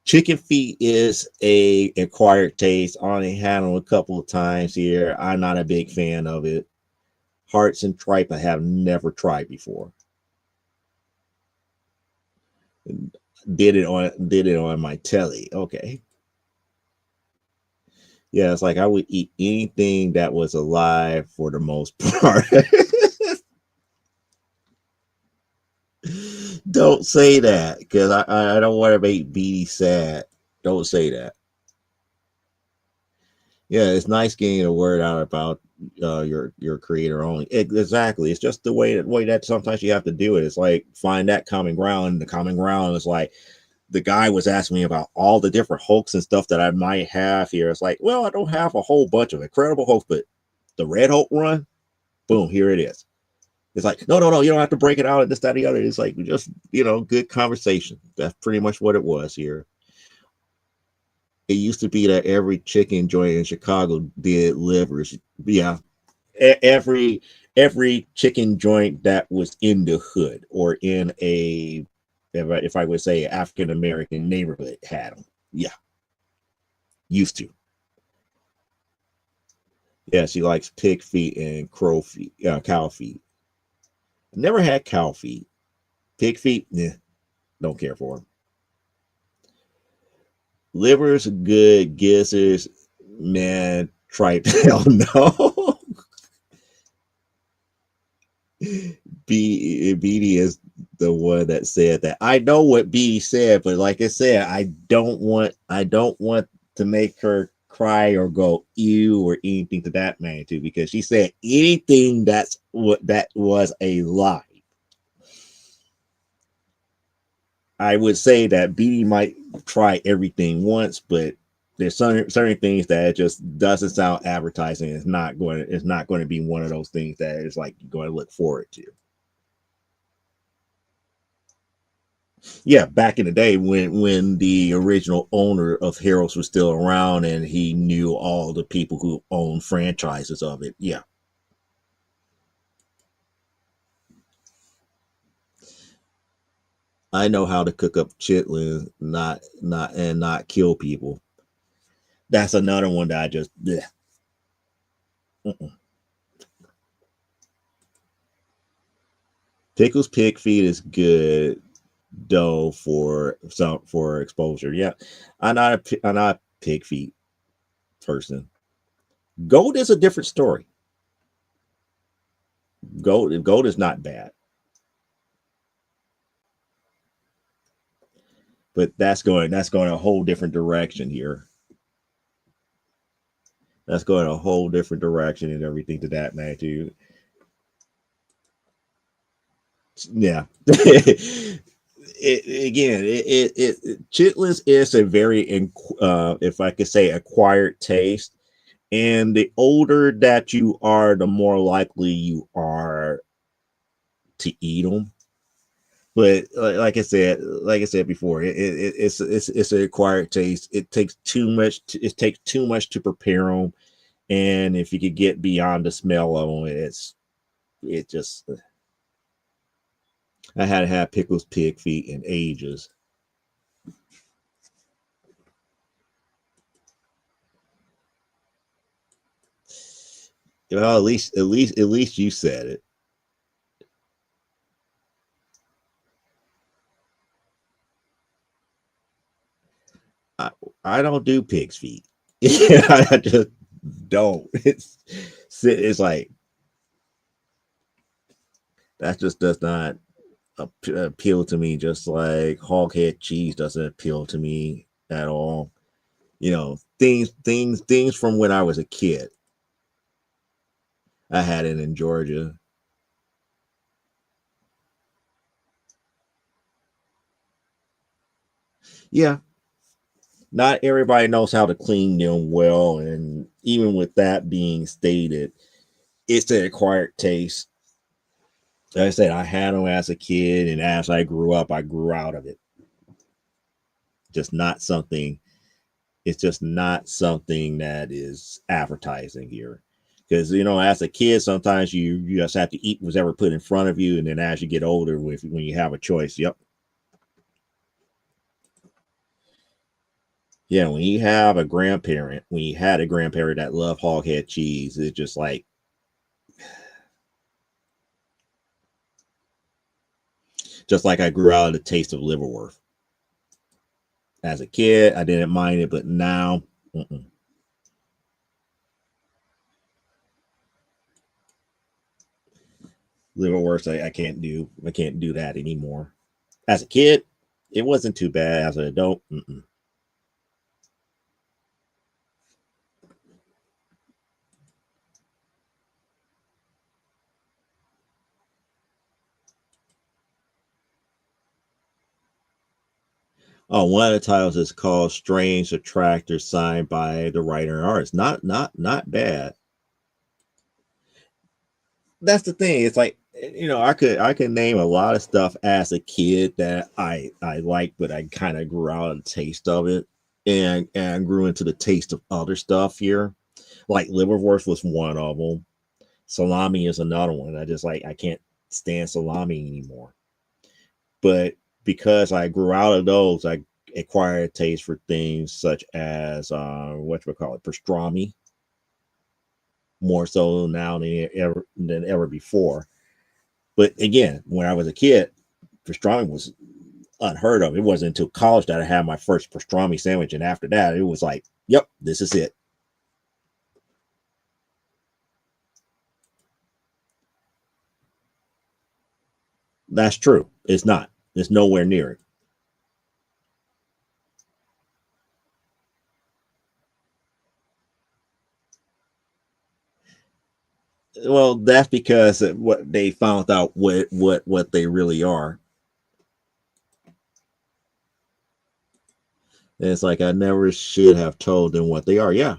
Chicken feet is a acquired taste. I only had them a couple of times here. I'm not a big fan of it. Hearts and tripe I have never tried before. Did it on my telly. Okay. Yeah, it's like I would eat anything that was alive for the most part. Don't say that because I don't want to make BD sad. Don't say that. Yeah, it's nice getting the word out about your creator only. Exactly. It's just the way that sometimes you have to do it. It's like find that common ground. The common ground is like the guy was asking me about all the different Hulks and stuff that I might have here. It's like, well, I don't have a whole bunch of Incredible Hulks, but the Red Hulk run, boom, here it is. It's like, no, no, no, you don't have to break it out and this, that, and the other. It's like just good conversation. That's pretty much what it was here. It used to be that every chicken joint in Chicago did livers. Yeah, every chicken joint that was in the hood or in a if I would say African American neighborhood had them. Yeah, used to. Yeah, she likes pig feet and crow feet, cow feet. Never had cow feet. Pig feet, nah, don't care for them. Livers good, gizzards, man, tripe, hell no. Beatty is the one that said that. I know what Beatty said, but like I said, I don't want to make her cry or go ew or anything to that magnitude because she said anything that was a lie. I would say that Beatty might try everything once, but there's certain things that it just doesn't sound advertising. It's not going to be one of those things that is like you're going to look forward to. Yeah, back in the day when the original owner of Heroes was still around and he knew all the people who owned franchises of it. Yeah, I know how to cook up chitlins, not kill people. That's another one that I just bleh. Pickles pig feet is good dough for exposure. Yeah, I'm not a pig feet person. Goat is a different story. Goat is not bad, but that's going a whole different direction here. That's going a whole different direction and everything to that magnitude. Yeah. Chitlins is a very, if I could say, acquired taste. And the older that you are, the more likely you are to eat them. But like I said before, it's an acquired taste. It takes too much. To prepare them, and if you could get beyond the smell of them, it just. I hadn't had pickles pig feet in ages. Well, at least you said it. I, I don't do pig's feet. I just don't. It's like that just does not appeal to me. Just like hog head cheese doesn't appeal to me at all. Things from when I was a kid. I had it in Georgia. Yeah, not everybody knows how to clean them well, and even with that being stated, It's an acquired taste. Like I said, I had them as a kid, and as I grew up, I grew out of it. Just not something. It's just not something that is advertising here. Because as a kid, sometimes you just have to eat whatever put in front of you, and then as you get older, when you have a choice, yep, yeah. When you have a grandparent, when you had a grandparent that loved hoghead cheese, it's just like I grew out of the taste of liverwurst. As a kid, I didn't mind it, but now, mm-mm. Liverwurst, I can't do that anymore. As a kid, it wasn't too bad. As an adult, mm-mm. Oh, one of the titles is called "Strange Attractor," signed by the writer and artist. Not bad. That's the thing. It's like I could name a lot of stuff as a kid that I liked, but I kind of grew out of the taste of it, and grew into the taste of other stuff here. Like liverwurst was one of them. Salami is another one. I can't stand salami anymore. But because I grew out of those, I acquired a taste for things such as what we call it, pastrami, more so now than ever before. But again, when I was a kid, pastrami was unheard of. It wasn't until college that I had my first pastrami sandwich, and after that, it was like, "Yep, this is it." That's true. It's not. It's nowhere near it. Well, that's because what they found out what they really are. And it's like I never should have told them what they are. Yeah,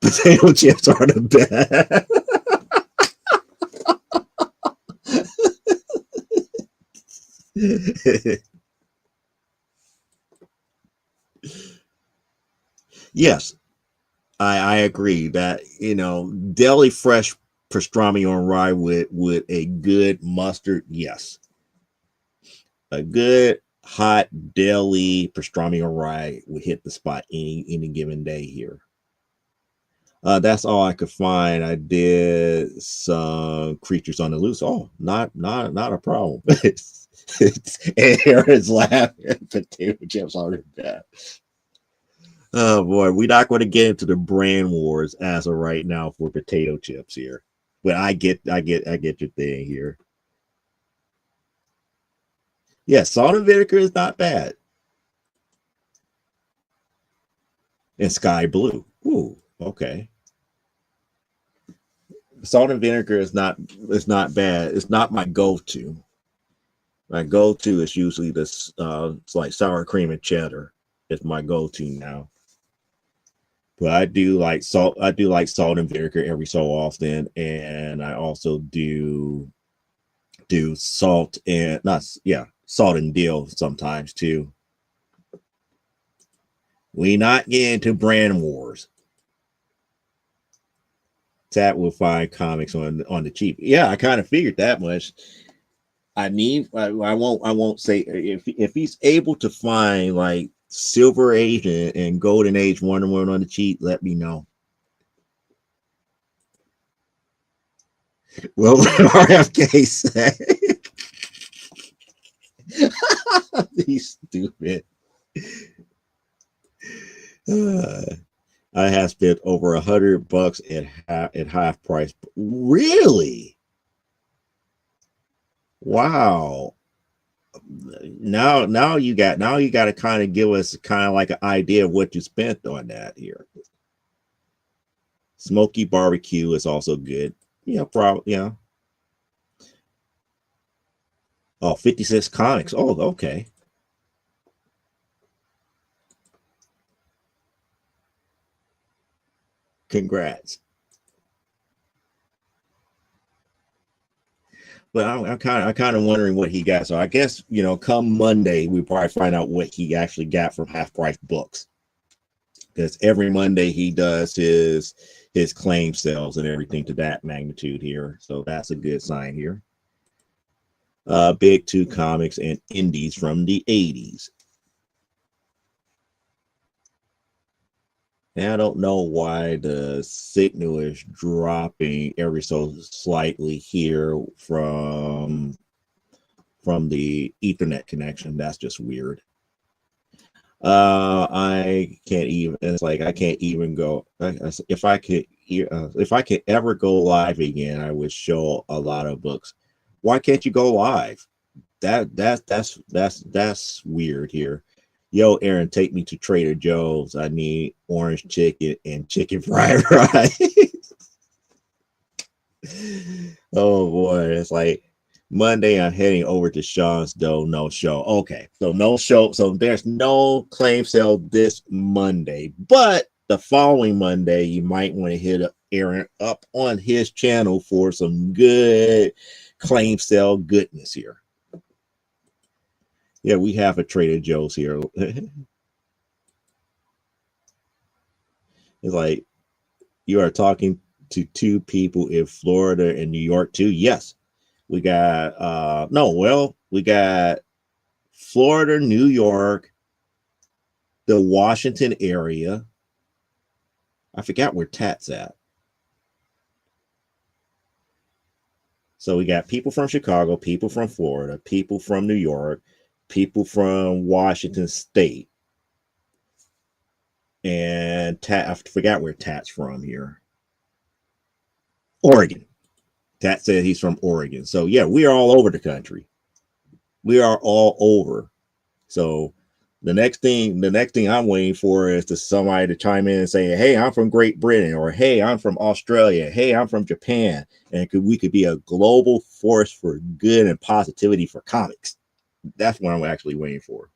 potato chips are the best. Yes, I agree that deli fresh pastrami on rye with a good mustard. Yes, a good hot deli pastrami on rye would hit the spot any given day here. That's all I could find. I did some creatures on the loose. Oh, not a problem. And Aaron's laughing. Potato chips are the best. Oh boy, we're not going to get into the brand wars as of right now for potato chips here. But I get your thing here. Yeah, salt and vinegar is not bad. And sky blue. Ooh, okay. Salt and vinegar is not bad. It's not my go-to. My go-to is usually this it's like sour cream and cheddar. It's my go-to now. But I do like salt and vinegar every so often, and I also do salt and not yeah salt and dill sometimes too. We not get into brand wars. That will find comics on the cheap. Yeah, I kind of figured that much. I won't say if he's able to find like Silver Age and Golden Age Wonder Woman on the cheap, let me know. Well, RFK said he's stupid. Uh, I have spent over $100 at half price. Really? Wow. Now you got to kind of give us kind of like an idea of what you spent on that here. Smoky barbecue is also good. Yeah, probably. Yeah. Oh, 56 comics. Oh, okay. Congrats. But I'm kind of wondering what he got. So I guess come Monday we probably find out what he actually got from Half Price Books, because every Monday he does his claim sales and everything to that magnitude here. So that's a good sign here. Big two comics and indies from the 80s. And I don't know why the signal is dropping ever so slightly here from the Ethernet connection. That's just weird. I can't even. It's like I can't even go. If I could ever go live again, I would show a lot of books. Why can't you go live? That's weird here. Yo, Aaron, take me to Trader Joe's. I need orange chicken and chicken fried rice. Oh boy, it's like Monday. I'm heading over to Sean's Dough. No show. Okay, so no show. So there's no claim sale this Monday, but the following Monday, you might want to hit Aaron up on his channel for some good claim sale goodness here. Yeah, we have a Trader Joe's here. It's like you are talking to two people in Florida and New York too. Yes, we got we got Florida, New York, the Washington area. I forgot where Tat's at. So we got people from Chicago, people from Florida, people from New York, people from Washington State, and I forgot where Tat's from here. Oregon. Tat said he's from Oregon. So yeah, we are all over the country. We are all over. So the next thing I'm waiting for is to somebody to chime in and say, hey, I'm from Great Britain, or hey, I'm from Australia, hey, I'm from Japan. And we could be a global force for good and positivity for comics. That's what I'm actually waiting for.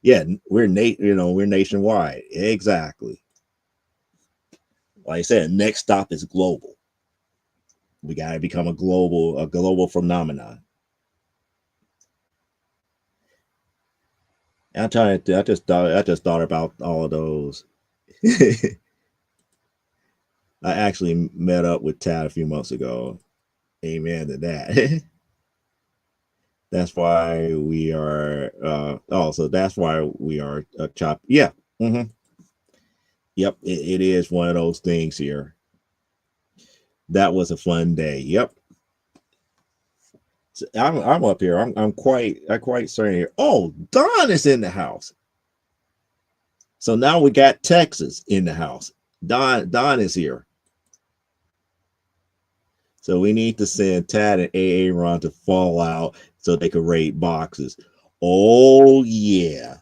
Yeah, we're nationwide. Exactly. Like I said, next stop is global. We gotta become a global phenomenon. I'm trying to. I just thought about all of those. I actually met up with Tad a few months ago. Amen to that. That's why we are. Also, that's why we are chop. Yeah. Mm-hmm. Yep. It is one of those things here. That was a fun day. Yep. So I'm up here. I'm quite certain here. Oh, Don is in the house. So now we got Texas in the house. Don is here. So we need to send Tad and Aaron to fall out so they can raid boxes. Oh yeah.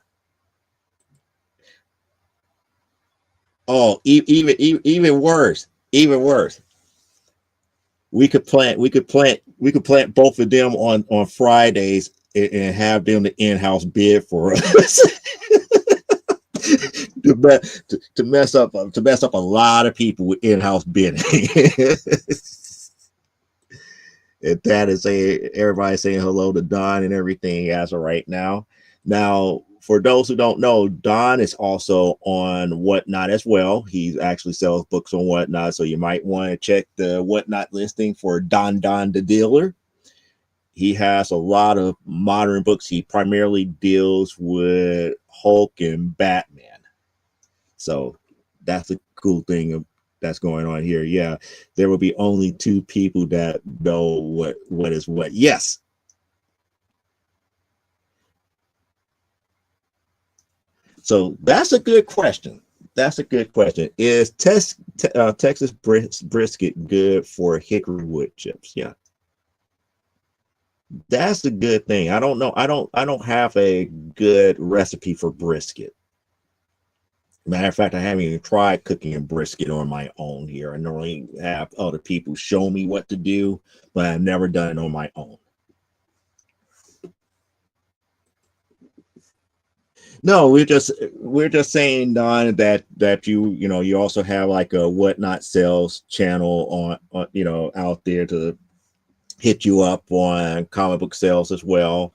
Oh, even worse. Even worse. We could plant both of them on Fridays and have them the in-house bid for us. to mess up a lot of people with in-house bidding. And that is everybody saying hello to Don and everything as of right now. Now, for those who don't know, Don is also on Whatnot as well. He actually sells books on Whatnot, so you might want to check the Whatnot listing for Don the Dealer. He has a lot of modern books. He primarily deals with Hulk and Batman. So that's a cool thing that's going on here. Yeah, there will be only two people that know what is what. Yes. So that's a good question. That's a good question. Is Texas brisket good for hickory wood chips? Yeah, that's a good thing. I don't know. I don't have a good recipe for brisket. Matter of fact, I haven't even tried cooking a brisket on my own here. I normally have other people show me what to do, but I've never done it on my own. No, we're just saying, Don, that you also have like a whatnot sales channel on out there to hit you up on comic book sales as well.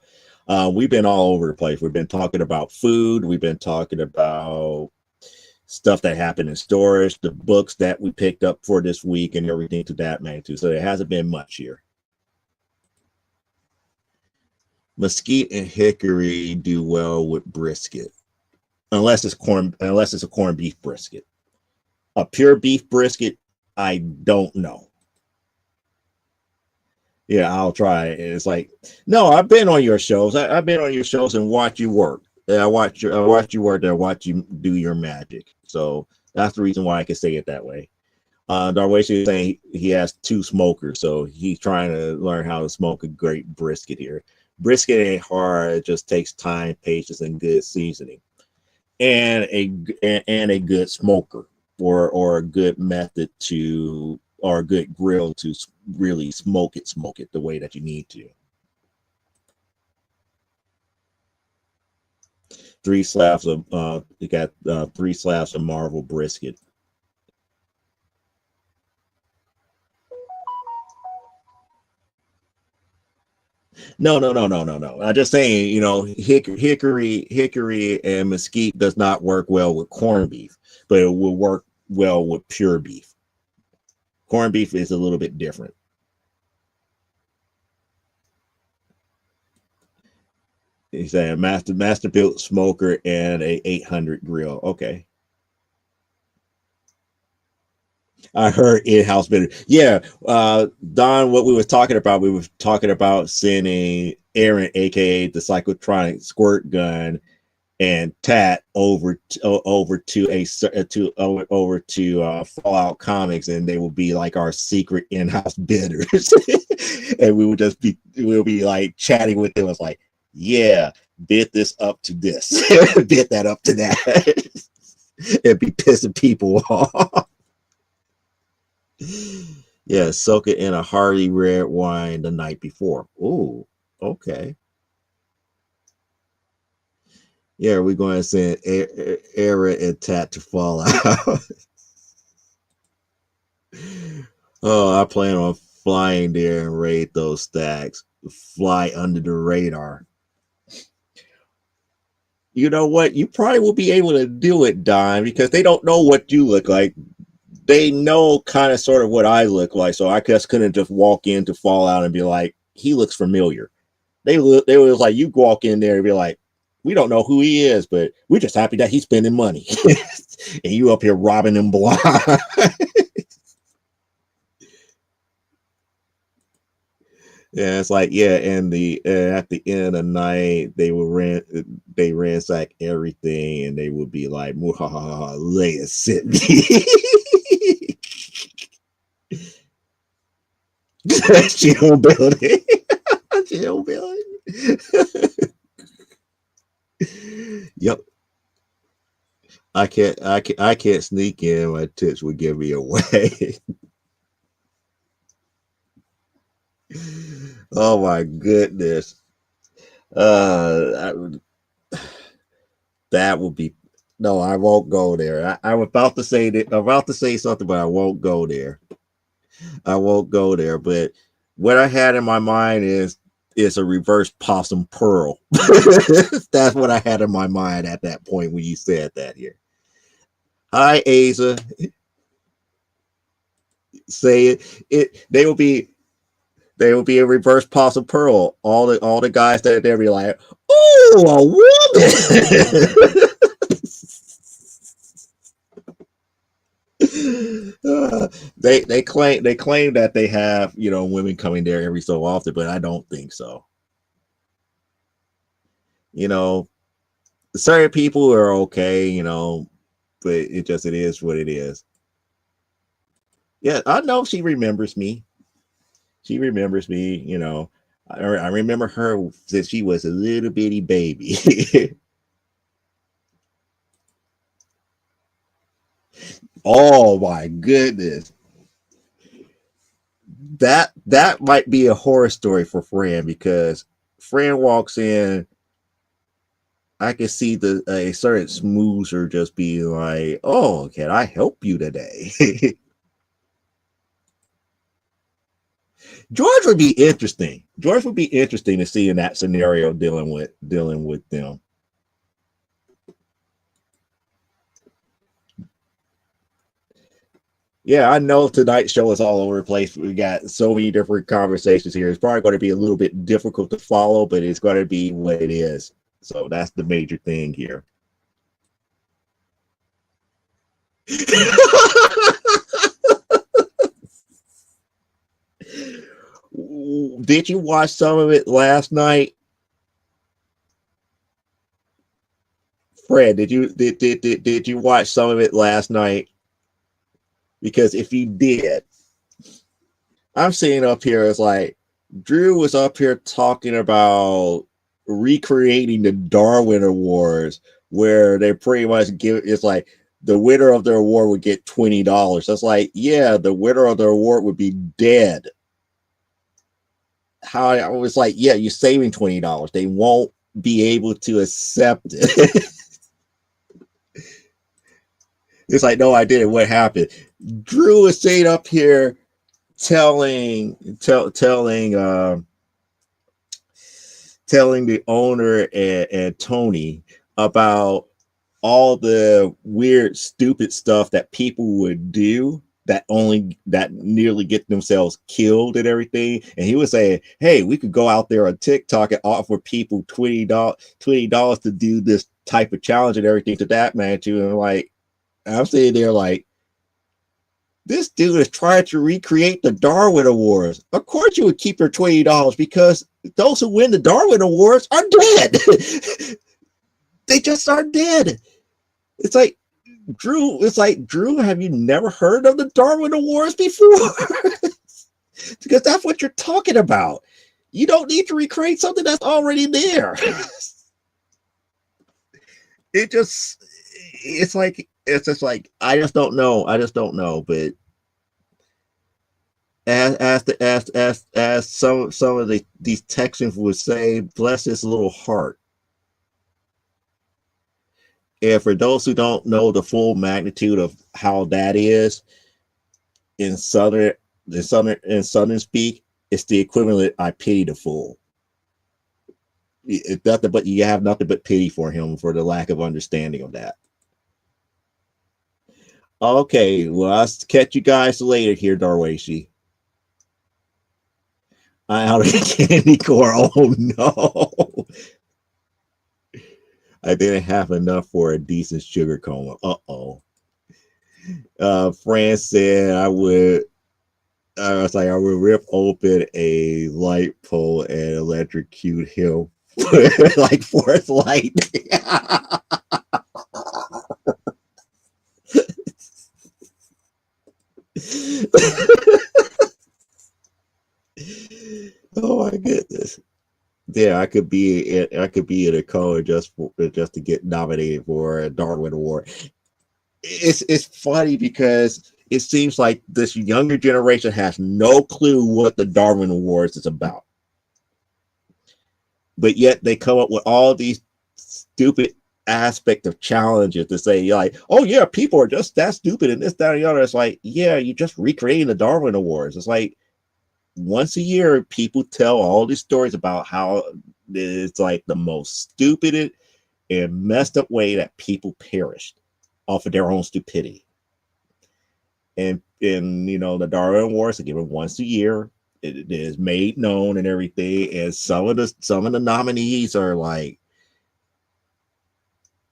We've been all over the place. We've been talking about food. We've been talking about stuff that happened in stores, the books that we picked up for this week, and everything to that magnitude. So there hasn't been much here. Mesquite and hickory do well with brisket, unless it's a corned beef brisket. A pure beef brisket, I don't know. Yeah, I'll try it. It's like, no, I've been on your shows. I've been on your shows and watch you work. Yeah, I watch you work there, watch you do your magic. So that's the reason why I can say it that way. Darwash is saying he has two smokers, so he's trying to learn how to smoke a great brisket here. Brisket ain't hard; it just takes time, patience, and good seasoning, and a good smoker, or a good method to, or a good grill to really smoke it the way that you need to. Three slabs of you got 3 slabs of Marvel brisket. No, no, no, no, no, no. I'm just saying, hickory and mesquite does not work well with corned beef, but it will work well with pure beef. Corned beef is a little bit different. He's saying master built smoker and a 800 grill. Okay. I heard in-house bitter. Yeah, Don, what we were talking about sending Aaron, aka the psychotronic squirt gun, and Tat over to Fallout Comics, and they will be like our secret in-house bidders, and we'll be like chatting with them. It's like, yeah, bid this up to this, bid that up to that, and be pissing people off. Yeah, soak it in a hearty red wine the night before. Ooh, okay. Yeah, we're going to send Era and Tat to fall out. Oh, I plan on flying there and raid those stacks. Fly under the radar. You know what? You probably will be able to do it, Don, because they don't know what you look like. They know kind of sort of what I look like, so I just couldn't just walk into Fallout and be like, he looks familiar. They was like, you walk in there and be like, we don't know who he is, but we're just happy that he's spending money, and you up here robbing him blind. Yeah, it's like, yeah, and at the end of the night they ransack everything, and they would be like, "Muhaha, lay a Sydney." Chill building, chill building. Yep, I can't sneak in. My tips would give me away. Oh my goodness. I, that would be no. I won't go there. I'm about to say that. I'm about to say something, but I won't go there. I won't go there. But what I had in my mind is a reverse possum pearl. That's what I had in my mind at that point when you said that here. Hi, Asa. Say it. They will be a reverse possum pearl. All the guys that are there be like, oh, a woman. They claim that they have women coming there every so often, but I don't think so. You know, certain people are okay, but it is what it is. Yeah, I know she remembers me. She remembers me. I remember her since she was a little bitty baby. Oh my goodness. That might be a horror story for Fran, because Fran walks in. I can see a certain smoozer just being like, "Oh, can I help you today?" George would be interesting. George would be interesting to see in that scenario dealing with them. Yeah, I know tonight's show is all over the place. We got so many different conversations here. It's probably going to be a little bit difficult to follow, but it's going to be what it is. So that's the major thing here. Did you watch some of it last night? Fred, did you watch some of it last night? Because if you did, I'm seeing up here it's like Drew was up here talking about recreating the Darwin Awards, where they pretty much give it's like the winner of the award would get $20. That's like, yeah, the winner of the award would be dead. How I was like, yeah, you're saving $20. They won't be able to accept it. It's like, no, I didn't. What happened? Drew is sitting up here telling the owner and Tony about all the weird, stupid stuff that people would do that nearly get themselves killed and everything. And he was saying, "Hey, we could go out there on TikTok and offer people $20 to do this type of challenge and everything to that magnitude." And I'm sitting there like, this dude is trying to recreate the Darwin Awards. Of course, you would keep your $20 because those who win the Darwin Awards are dead. They just are dead. It's like Drew. Have you never heard of the Darwin Awards before? Because that's what you're talking about. You don't need to recreate something that's already there. It's just like I just don't know. But as some of these Texans would say, bless his little heart. And for those who don't know the full magnitude of how that is in southern speak, it's the equivalent. I pity the fool. It's nothing but you have nothing but pity for him for the lack of understanding of that. Okay, well, I'll catch you guys later here, Darwashi. I out of the candy corn. Oh no. I didn't have enough for a decent sugar coma. Uh-oh. Fran said I was like, I would rip open a light pole and electrocute him like fourth light. Oh my goodness. Yeah, I could be in a coma just to get nominated for a Darwin Award. It's funny because it seems like this younger generation has no clue what the Darwin Awards is about. But yet they come up with all these stupid aspect of challenges to say like, oh yeah, people are just that stupid and this, that, and the other. It's like, yeah, you just recreating the Darwin Awards. It's like once a year, people tell all these stories about how it's like the most stupid and messed up way that people perished off of their own stupidity. And the Darwin Awards are given once a year. It is made known and everything. And some of the nominees are like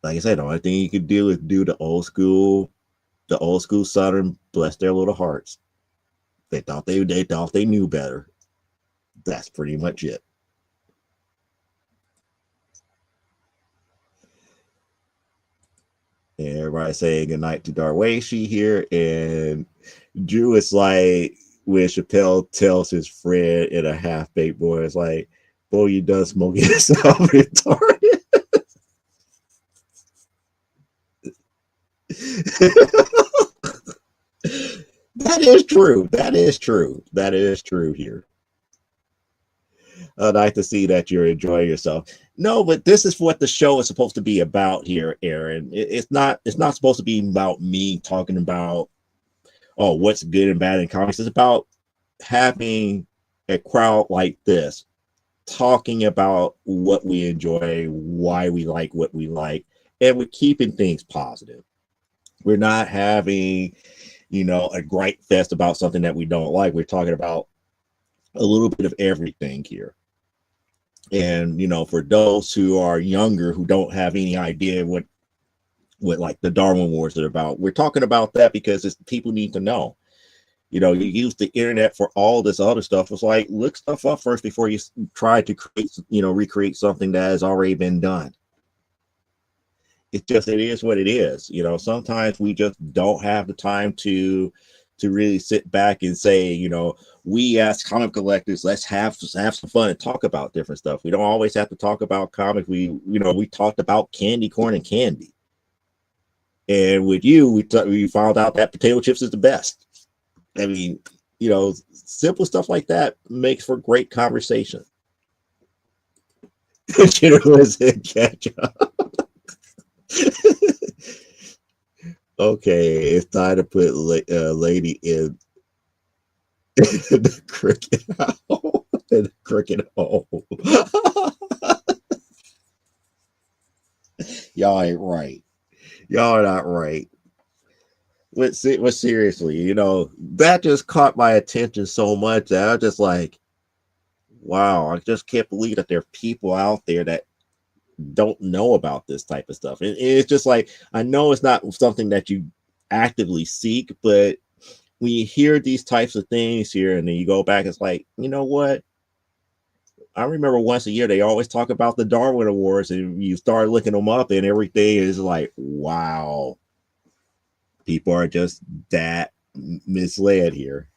I said, the only thing you could do is do the old school Southern, bless their little hearts. They thought they knew better. That's pretty much it. And everybody saying goodnight to Darwashi here. And Drew is like when Chappelle tells his friend in a half-baked boy, it's like, boy, you done smoking yourself retarded. That is true. That is true here. Nice to see that you're enjoying yourself. No, but this is what the show is supposed to be about here, Aaron. It's not supposed to be about me talking about what's good and bad in comics. It's about having a crowd like this talking about what we enjoy, why we like what we like, and we're keeping things positive. We're not having, a gripe fest about something that we don't like. We're talking about a little bit of everything here. And for those who are younger who don't have any idea what like the Darwin Wars are about, we're talking about that because people need to know. You use the internet for all this other stuff. It's like, look stuff up first before you try to create, recreate something that has already been done. It is what it is. Sometimes we just don't have the time to really sit back and say, we as comic collectors, let's have some fun and talk about different stuff. We don't always have to talk about comics. We talked about candy corn and candy. And with you, we found out that potato chips is the best. I mean, simple stuff like that makes for great conversation. Okay, it's time to put lady in the cricket hole. In the cricket hole. Y'all ain't right. Y'all are not right. But seriously, that just caught my attention so much that I was just like, wow, I just can't believe that there are people out there that don't know about this type of stuff. And it's just like, I know it's not something that you actively seek, but when you hear these types of things here and then you go back, it's like, you know what? I remember once a year they always talk about the Darwin Awards, and you start looking them up, and everything is like, wow, people are just that misled here.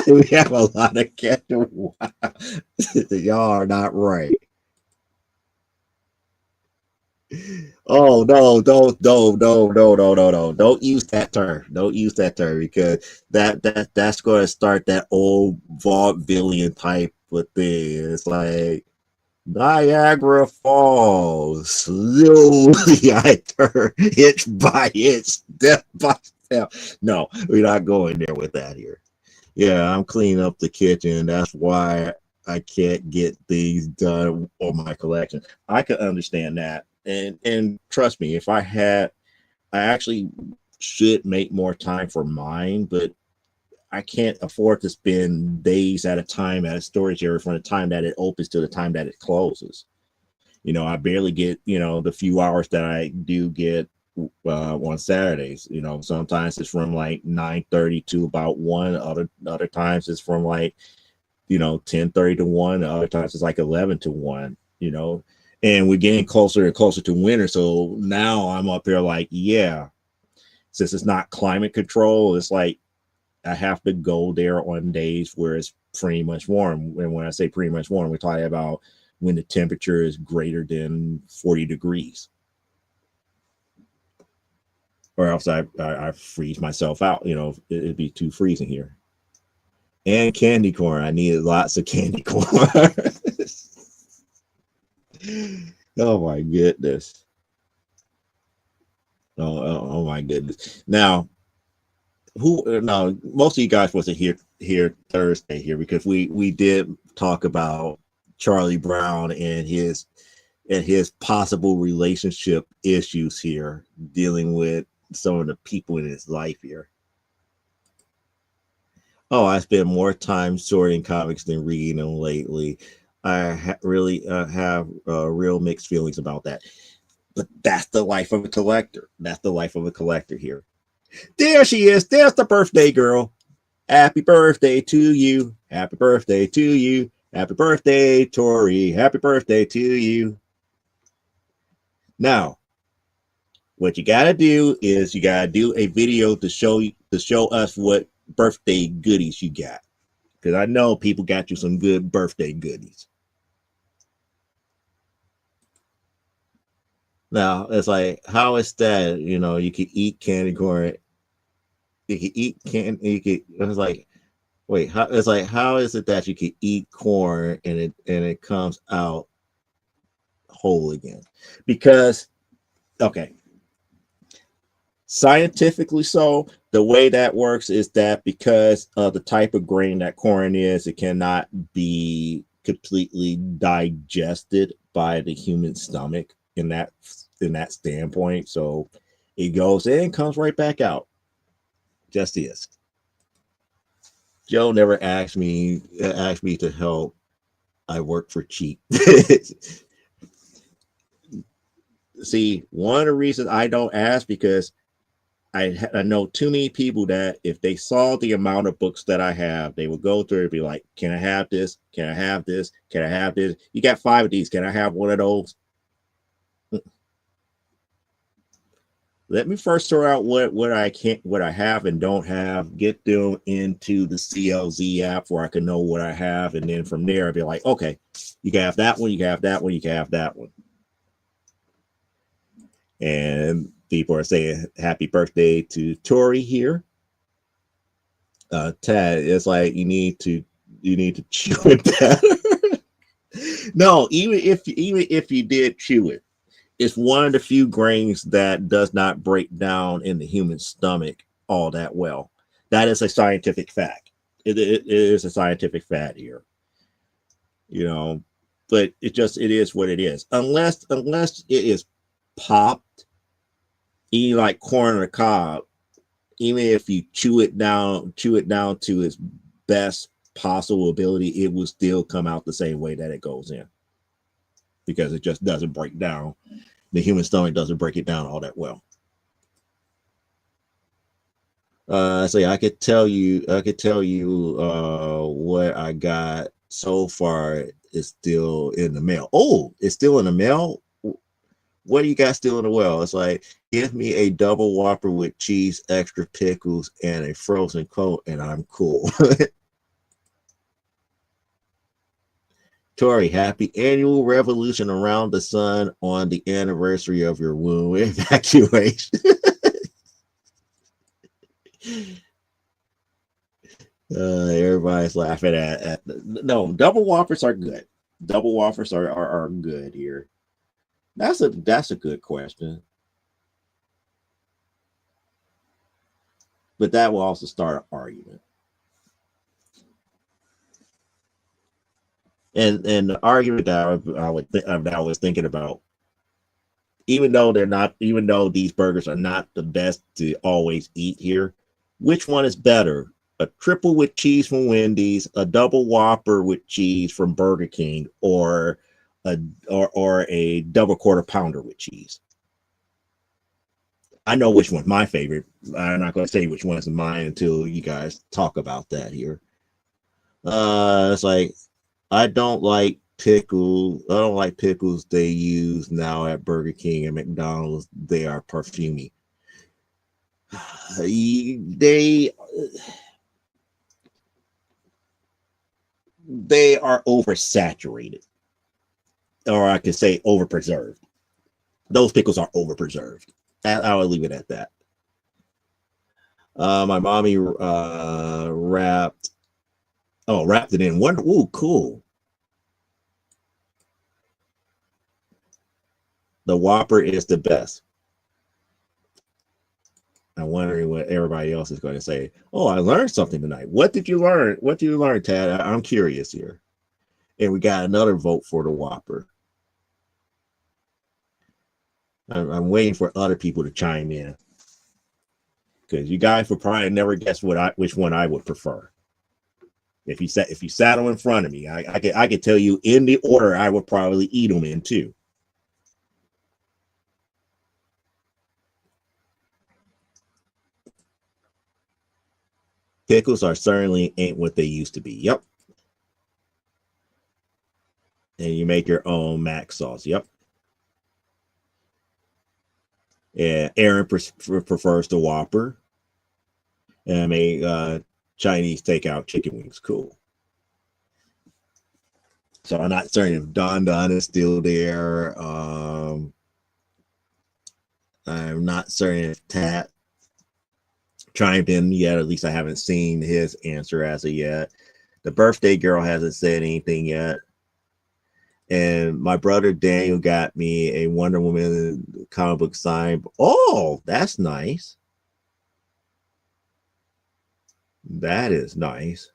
We have a lot of catching. Wow. Y'all are not right. Oh no, don't use that term. Don't use that term because that's going to start that old vaudevillian type of thing. It's like Niagara Falls, slowly I turn inch by inch, step by step. No, we're not going there with that here. Yeah, I'm cleaning up the kitchen. That's why I can't get things done on my collection. I could understand that. And trust me, if I actually should make more time for mine, but I can't afford to spend days at a time at a storage area from the time that it opens to the time that it closes. I barely get, the few hours that I do get on Saturdays. Sometimes it's from like 9:30 to about 1. Other times it's from like 10:30 to 1. Other times it's like 11 to 1. And we're getting closer and closer to winter. So now I'm up there like, yeah, since it's not climate control, it's like I have to go there on days where it's pretty much warm. And when I say pretty much warm, we're talking about when the temperature is greater than 40 degrees. Or else I freeze myself out. It'd be too freezing here. And candy corn. I needed lots of candy corn. Oh my goodness. Oh my goodness. Now, most of you guys wasn't here Thursday here because we did talk about Charlie Brown and his possible relationship issues here, dealing with some of the people in his life here. Oh, I spend more time sorting comics than reading them lately. I really have real mixed feelings about that. But that's the life of a collector. That's the life of a collector here. There she is. There's the birthday girl. Happy birthday to you. Happy birthday to you. Happy birthday, Tori. Happy birthday to you. Now, what you gotta do is you gotta do a video to show us what birthday goodies you got. Because I know people got you some good birthday goodies. Now, it's like, how is that? You can eat candy corn You can eat can you can it's like wait, how it's like how is it that you can eat corn and it comes out whole again? Because okay, scientifically so, the way that works is that because of the type of grain that corn is, it cannot be completely digested by the human stomach in that standpoint. So it goes in, comes right back out. Just is. Joe never asked me to help. I work for cheap. See, one of the reasons I don't ask because I know too many people that if they saw the amount of books that I have, they would go through and be like, "Can I have this? Can I have this? Can I have this? You got 5 of these. Can I have one of those?" Let me first throw out what I can't, what I have and don't have. Get them into the CLZ app where I can know what I have, and then from there I'd be like, "Okay, you can have that one. You can have that one. You can have that one." And people are saying happy birthday to Tori here. Tad, it's like you need to chew it better. No, even if you did chew it, it's one of the few grains that does not break down in the human stomach all that well. That is a scientific fact. It is a scientific fact here, you know. But it is what it is. Unless it is popped, eating like corn on the cob, even if you chew it down to its best possible ability, it will still come out the same way that it goes in because it just doesn't break down. The human stomach doesn't break it down all that well. So yeah, I could tell you what I got so far is still in the mail. Oh, it's still in the mail. What do you got still in the well? It's like, give me a double whopper with cheese, extra pickles, and a frozen Coke, and I'm cool. Tori, happy annual revolution around the sun on the anniversary of your womb evacuation. Everybody's laughing at no, double whoppers are good. Double whoppers are good here. That's a good question. But that will also start an argument. And the argument that I was thinking about, even though these burgers are not the best to always eat here, which one is better? A triple with cheese from Wendy's, a double Whopper with cheese from Burger King, a or a double quarter pounder with cheese? I know which one's my favorite. I'm not going to say which one's mine until you guys talk about that here. It's like I don't like pickles. I don't like pickles they use now at Burger King and McDonald's. They are perfumey. They they are oversaturated, or I could say overpreserved. Those pickles are overpreserved. I will leave it at that. My mommy wrapped it in one. Ooh, cool. The Whopper is the best. I'm wondering what everybody else is going to say. Oh, I learned something tonight. What did you learn? What did you learn, Tad? I'm curious here. And we got another vote for the Whopper. I'm waiting for other people to chime in because you guys would probably never guess which one I would prefer. If you sat them in front of me, I could tell you in the order I would probably eat them in too. Pickles are certainly ain't what they used to be. Yep. And you make your own mac sauce. Yep. Yeah. Aaron prefers the Whopper. And I made Chinese takeout chicken wings. Cool. So I'm not certain if Don is still there. I'm not certain if chimed in yet. At least I haven't seen his answer as of yet. The birthday girl hasn't said anything yet. And my brother Daniel got me a Wonder Woman comic book sign. Oh, that's nice. That is nice.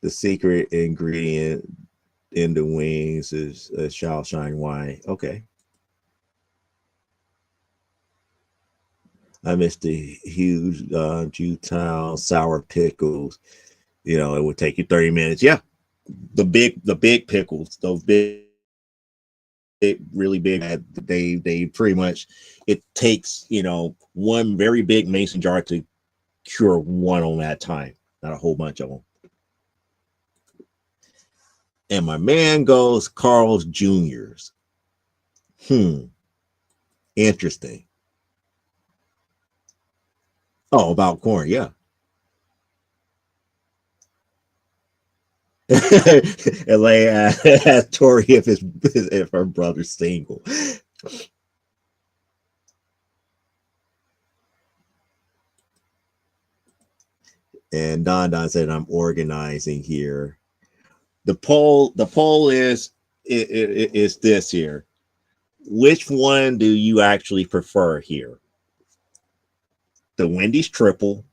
The secret ingredient in the wings is a shall shine wine. Okay. I miss the huge Jewtown sour pickles. You know, it would take you 30 minutes. Yeah. The big pickles, those really big, they pretty much, it takes, one very big mason jar to cure one on that time, not a whole bunch of them. And my man goes Carl's Jr.'s. Interesting. Oh, about corn, yeah. And like asked Tori if her brother's single. And Don said, I'm organizing here. The poll is this here. Which one do you actually prefer here? The Wendy's triple,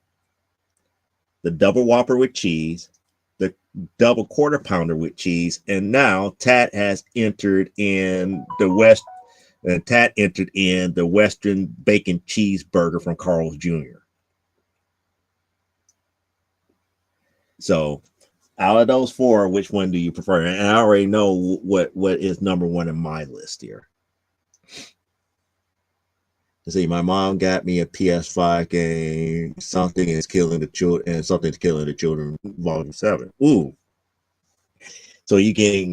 the double Whopper with cheese, the double quarter pounder with cheese, and now Tat has entered in the Western bacon cheeseburger from Carl's Jr. So out of those four, which one do you prefer? And I already know what is number one in my list here. See, my mom got me a PS5 game. Something is killing the children, and something's killing the children. Volume 7. Ooh, so you getting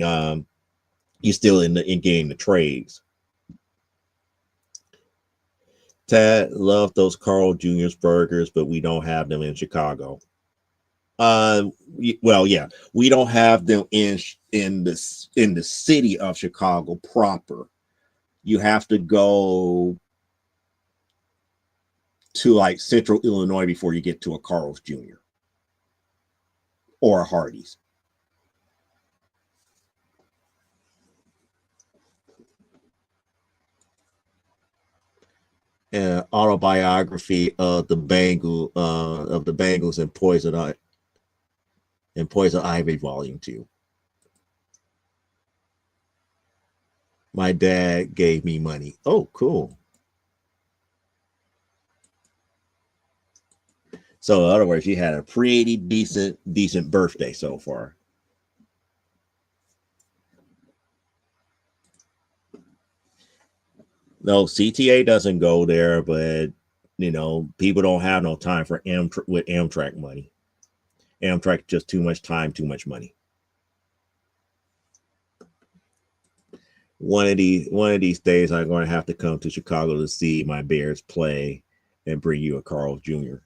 you still in getting the trades. Tad love those Carl Jr.'s burgers, but we don't have them in Chicago. Well, yeah, we don't have them in the city of Chicago proper. You have to go to like Central Illinois before you get to a Carl's Jr. or a Hardee's. Autobiography of the Bengals and Poison Ivy Volume 2. My dad gave me money. Oh, cool. So in other words, you had a pretty decent birthday so far. No, CTA doesn't go there, but people don't have no time for with Amtrak money. Amtrak just too much time, too much money. One of these days, I'm going to have to come to Chicago to see my Bears play and bring you a Carl Jr.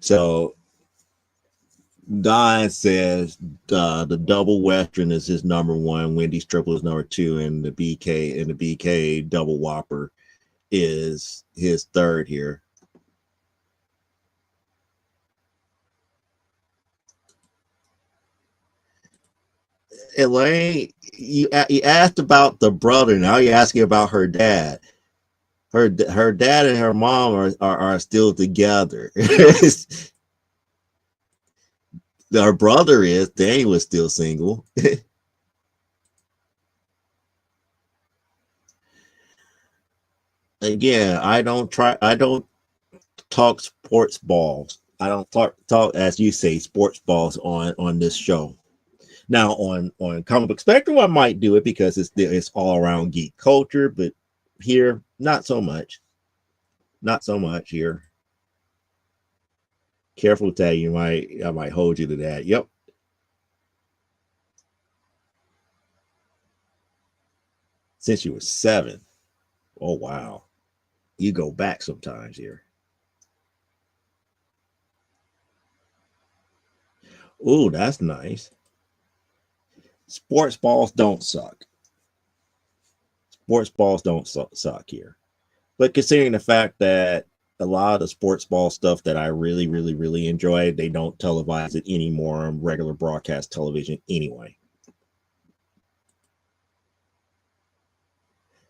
So Don says the double Western is his number one, Wendy's triple is number two, and the BK double Whopper is his third here. Elaine, you asked about the brother. Now you're asking about her dad. Her dad and her mom are still together. Her brother is Daniel was still single. Again, I don't talk sports balls. I don't talk as you say sports balls on this show. Now on Comic Book Spectrum, I might do it because it's all around geek culture, but here not so much. Not so much here. Careful, Tag. I might hold you to that. Yep. Since you were 7. Oh wow. You go back sometimes here. Ooh, that's nice. Sports balls don't suck. Sports balls don't suck here. But considering the fact that a lot of the sports ball stuff that I really, really, really enjoy, they don't televise it anymore on regular broadcast television anyway.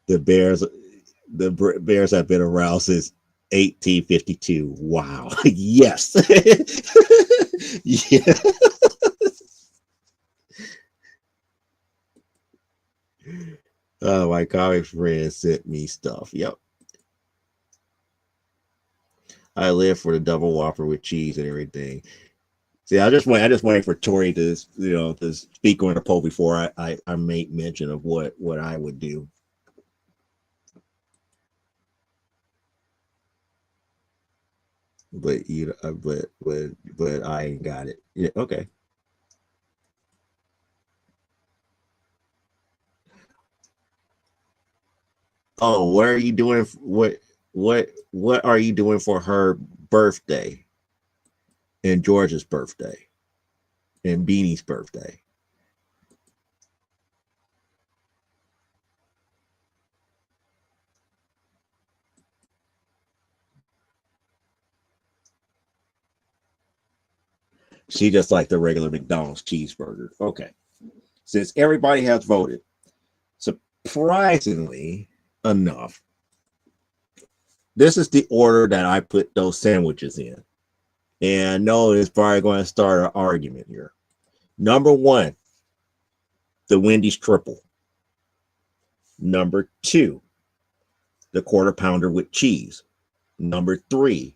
The Bears, the Bears have been around since 1852. Wow. Yes. Yeah. My comic friend sent me stuff. Yep. I live for the double whopper with cheese and everything. See, I just waiting for Tori to, to speak on the poll before I make mention of what I would do. But but I ain't got it. Yeah, okay. Oh, what are you doing? What are you doing for her birthday and George's birthday and Beanie's birthday? She just like the regular McDonald's cheeseburger. Okay. Since everybody has voted, surprisingly enough, this is the order that I put those sandwiches in. And I know it's probably going to start an argument here. Number one, the Wendy's triple. Number two, the quarter pounder with cheese. Number three,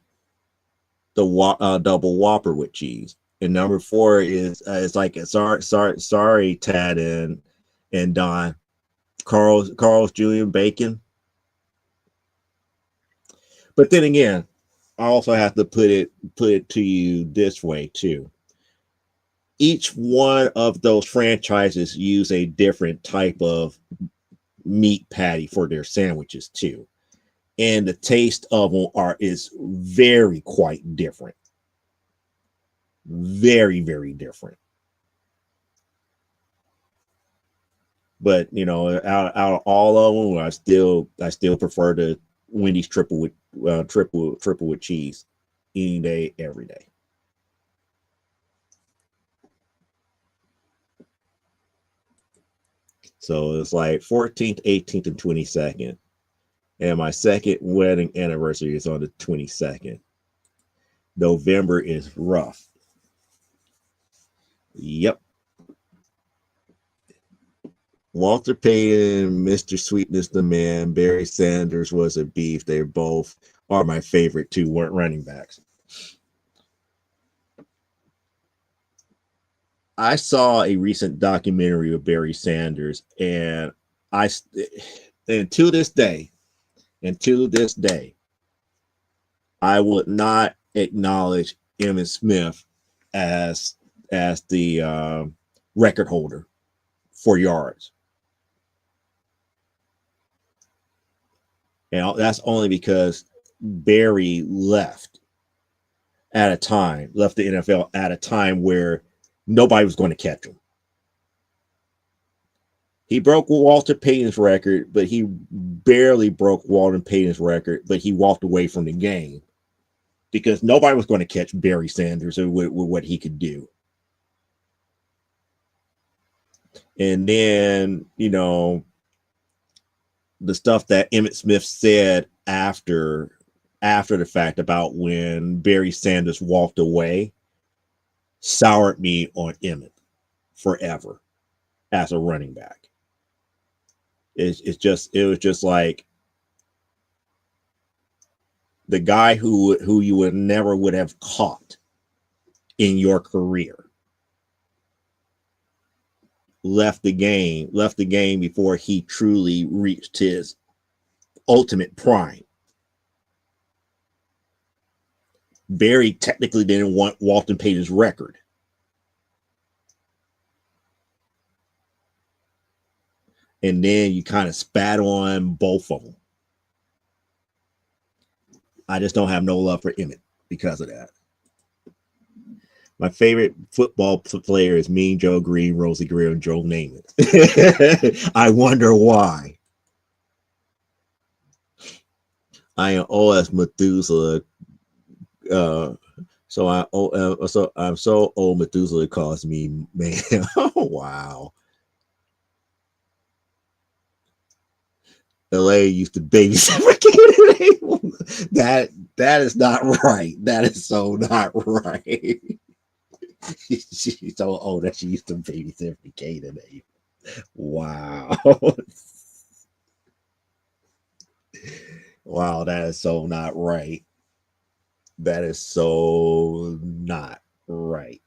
the double whopper with cheese. And number four is it's like sorry, Tad and Don, Carl's Julian Bacon. But then again, I also have to put it to you this way too. Each one of those franchises use a different type of meat patty for their sandwiches too, and the taste of them is very quite different, very different. But out of all of them, I still prefer the Wendy's triple with triple with cheese any day, every day. So it's like 14th, 18th, and 22nd. And my second wedding anniversary is on the 22nd. November is rough. Yep. Walter Payton, Mr. Sweetness the Man, Barry Sanders was a beef. They both are my favorite two running backs. I saw a recent documentary of Barry Sanders, and I and to this day, I would not acknowledge Emmitt Smith as the record holder for yards. And that's only because Barry left left the NFL at a time where nobody was going to catch him. He broke Walter Payton's record, but he barely broke Walter Payton's record, but he walked away from the game because nobody was going to catch Barry Sanders with what he could do. And then, the stuff that Emmitt Smith said after the fact about when Barry Sanders walked away soured me on Emmitt forever as a running back. It was just like the guy who you would never would have caught in your career left the game before he truly reached his ultimate prime. Barry technically didn't want Walter Payton's record. And then you kind of spat on both of them. I just don't have no love for Emmitt because of that. My favorite football player is Mean Joe Green, Rosie Greer, and Joe Namath. I wonder why. I am OS Methuselah. Uh, so I'm so old Methuselah calls me man. Oh wow. LA used to babysit that is not right. That is so not right. She's so old that she used to babysit for Kaden. Wow. Wow, that is so not right. That is so not right.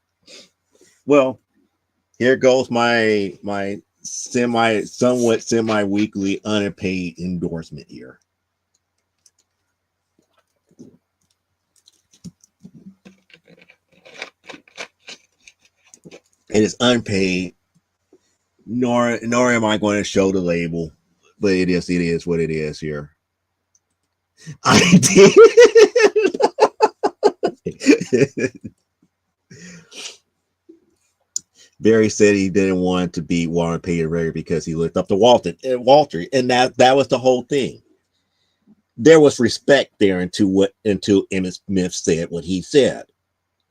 Well, here goes my somewhat semi weekly unpaid endorsement here. It is unpaid, nor am I going to show the label, but it is what it is here. I did. Barry said he didn't want to beat Warren Payton Ray because he looked up to Walter, and that was the whole thing. There was respect there until Emmitt Smith said what he said.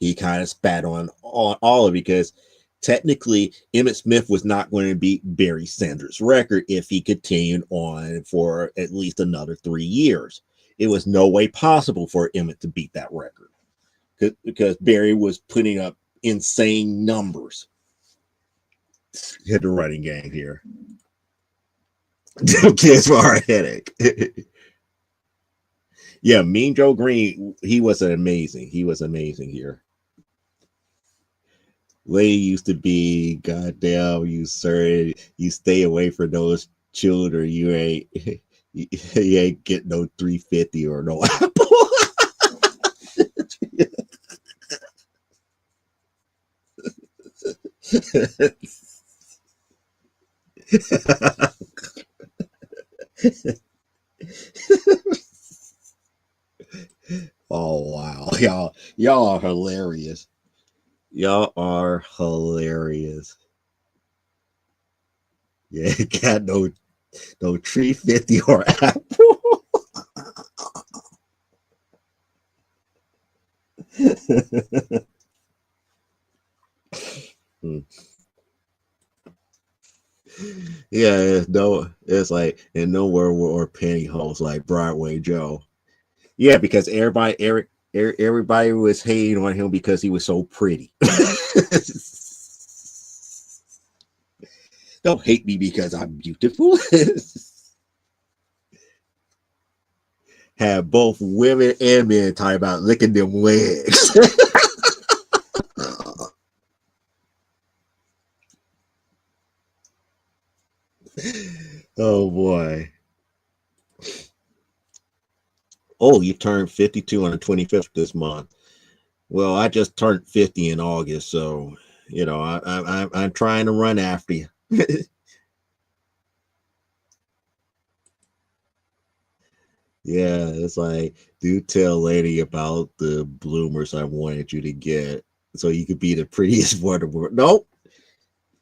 He kind of spat on all of it because technically Emmitt Smith was not going to beat Barry Sanders' record if he continued on for at least another 3 years. It was no way possible for Emmitt to beat that record because Barry was putting up insane numbers. Hit the running game here. Kids for a headache. Yeah, Mean Joe Green, he was amazing. He was amazing here. Lady used to be, goddamn, you sir, you stay away from those children. You ain't you ain't get no 350 or no apple. Oh wow, y'all are hilarious. Y'all are hilarious. Yeah, got no 350 or apple. Hmm. Yeah, it's like and nowhere were pantyhose like Broadway Joe. Yeah, because everybody was hating on him because he was so pretty. Don't hate me because I'm beautiful. Have both women and men talking about licking them legs. Oh boy. Oh, you turned 52 on the 25th this month. Well, I just turned 50 in August, so I'm trying to run after you. Yeah, it's like, do tell lady about the bloomers I wanted you to get so you could be the prettiest one in the world. Nope.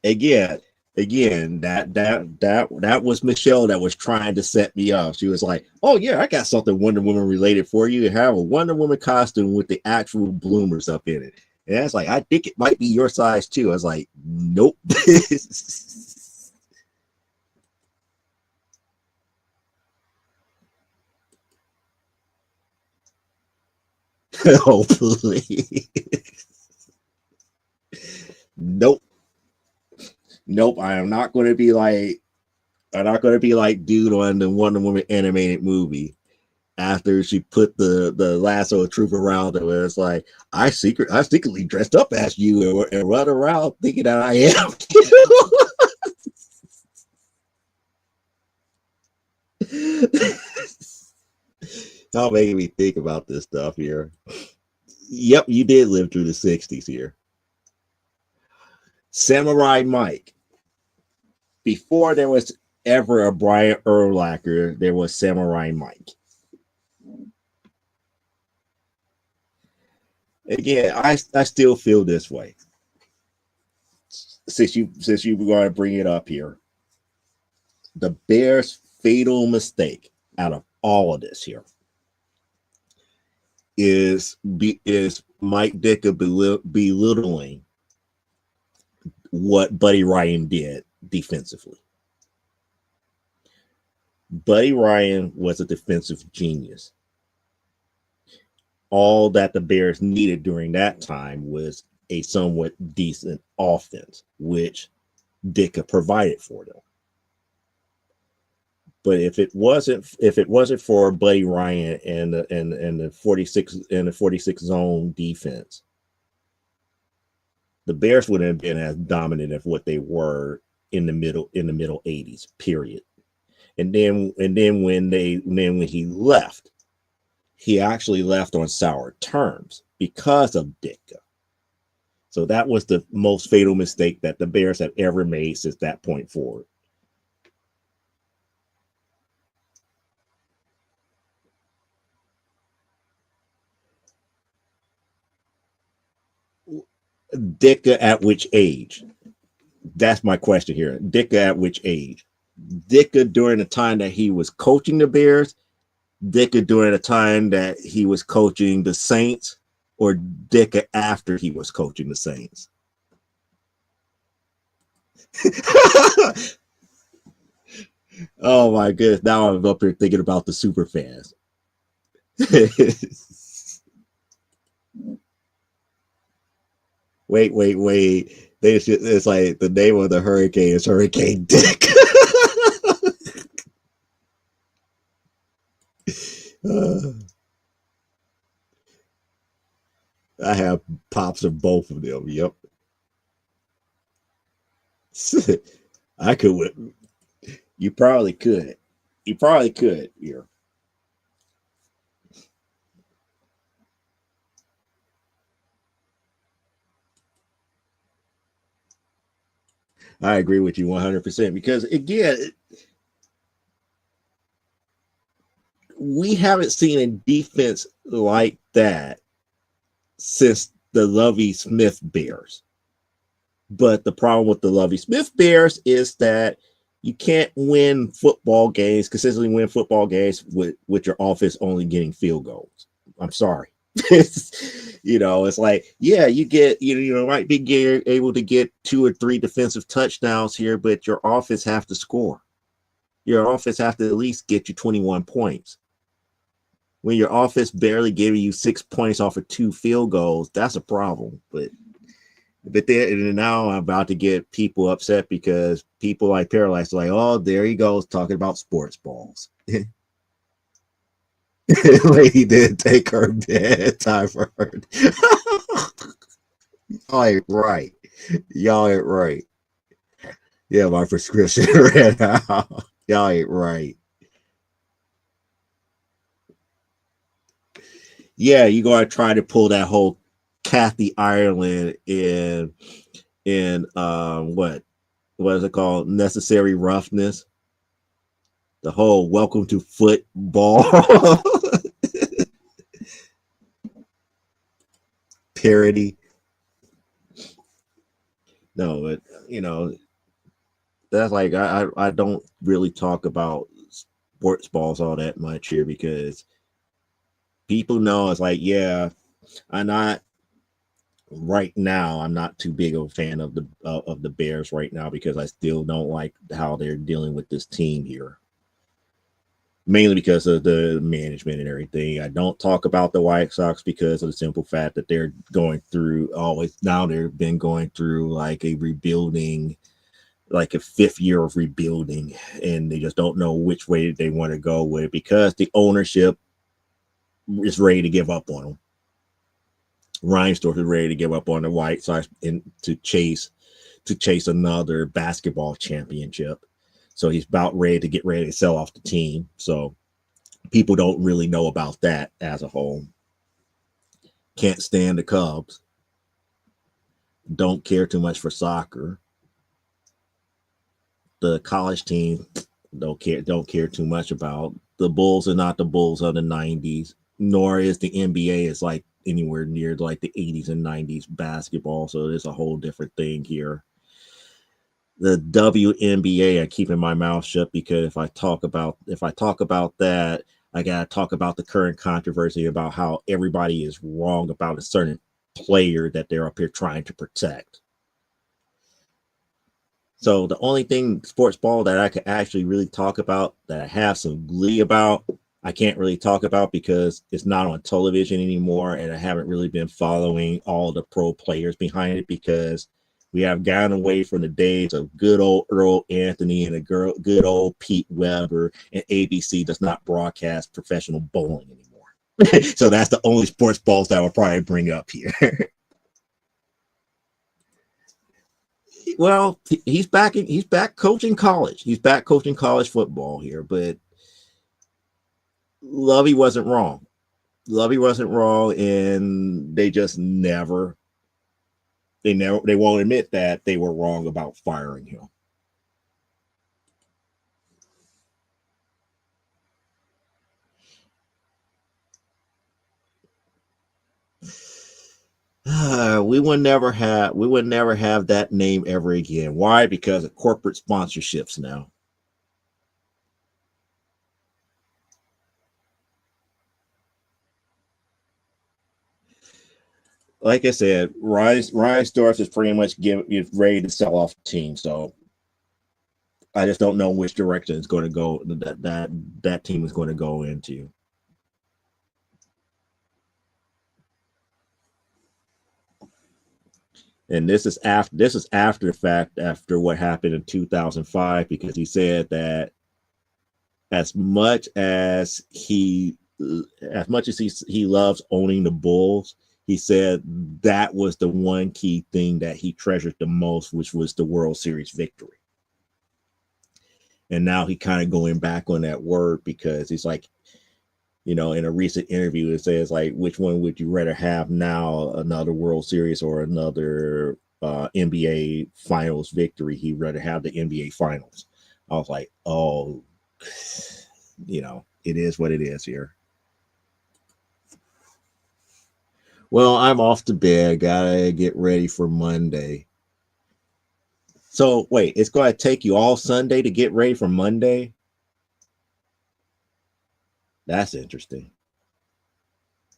Again, that was Michelle that was trying to set me up. She was like, "Oh yeah, I got something Wonder Woman related for you. Have a Wonder Woman costume with the actual bloomers up in it." And that's like, I think it might be your size too. I was like, "Nope." Oh please. Nope. Nope. I am not going to be like dude on the Wonder Woman animated movie after she put the lasso of truth around her. Where it's like, I secretly dressed up as you and run around thinking that I am you. Y'all making me think about this stuff here. Yep, you did live through the 60s here. Samurai Mike. Before there was ever a Brian Urlacher, there was Samurai Mike. Again, I still feel this way. Since you were going to bring it up here, the Bears' fatal mistake out of all of this here is Mike Dicker belittling what Buddy Ryan did defensively. Buddy Ryan was a defensive genius. All that the Bears needed during that time was a somewhat decent offense, which Dicker provided for them. But if it wasn't for Buddy Ryan and the 46 zone defense, the Bears wouldn't have been as dominant as what they were in the middle 80s. Period. And then when he left, he actually left on sour terms because of Ditka. So that was the most fatal mistake that the Bears have ever made since that point forward. Ditka at which age? That's my question here. Ditka at which age? Ditka during the time that he was coaching the Bears, Ditka during the time that he was coaching the Saints, or Ditka after he was coaching the Saints? Oh my goodness. Now I'm up here thinking about the super fans. wait. It's like the name of the hurricane is Hurricane Dick. I have pops of both of them. Yep. I could. You probably could. You probably could. Yeah. I agree with you 100% because again, we haven't seen a defense like that since the Lovie Smith Bears. But the problem with the Lovie Smith Bears is that you can't consistently win football games with your offense only getting field goals. I'm sorry. It's like, yeah, you might be able to get 2 or 3 defensive touchdowns here, but your offense have to score. Your offense have to at least get you 21 points. When your offense barely giving you 6 points off of 2 field goals, that's a problem. But now I'm about to get people upset because people like Paralyzed are like, oh, there he goes talking about sports balls. Lady did take her bedtime for her. Y'all ain't right. Y'all ain't right. Yeah, my prescription ran out. Y'all ain't right. Yeah, you're gonna try to pull that whole Kathy Ireland in what is it called? Necessary Roughness. The whole welcome to football parody. No, but that's like I don't really talk about sports balls all that much here because people know it's like, yeah, I'm not right now. I'm not too big of a fan of the Bears right now because I still don't like how they're dealing with this team here. Mainly because of the management and everything. I don't talk about the White Sox because of the simple fact that they're going through they've been going through like a rebuilding, like a 5th year of rebuilding, and they just don't know which way they want to go with it because the ownership is ready to give up on them. Reinsdorf is ready to give up on the White Sox and to chase another basketball championship. So he's about ready to sell off the team. So people don't really know about that as a whole. Can't stand the Cubs. Don't care too much for soccer. The college team don't care too much about. The Bulls are not the Bulls of the 90s, nor is the NBA. It's like anywhere near like the 80s and 90s basketball. So it's a whole different thing here. The WNBA, I'm keeping my mouth shut because if I talk about that, I gotta talk about the current controversy about how everybody is wrong about a certain player that they're up here trying to protect. So the only thing sports ball that I could actually really talk about that I have some glee about, I can't really talk about because it's not on television anymore, and I haven't really been following all the pro players behind it because we have gotten away from the days of good old Earl Anthony and good old Pete Weber, and ABC does not broadcast professional bowling anymore. So that's the only sports balls that I will probably bring up here. Well, he's back coaching college. He's back coaching college football here, but Lovey wasn't wrong. Lovey wasn't wrong, and they just they won't admit that they were wrong about firing him. We would never have that name ever again. Why? Because of corporate sponsorships now. Like I said, Ryan Storrs is pretty much ready to sell off the team. So I just don't know which direction it's going to go. That team is going to go into. And this is after the fact, after what happened in 2005, because he said that as much as he loves owning the Bulls, he said that was the one key thing that he treasured the most, which was the World Series victory. And now he kind of going back on that word because he's like, in a recent interview, it says like, which one would you rather have now, another World Series or another NBA Finals victory? He'd rather have the NBA Finals. I was like, oh, it is what it is here. Well, I'm off to bed. Gotta get ready for Monday. So wait, it's going to take you all Sunday to get ready for Monday? That's interesting.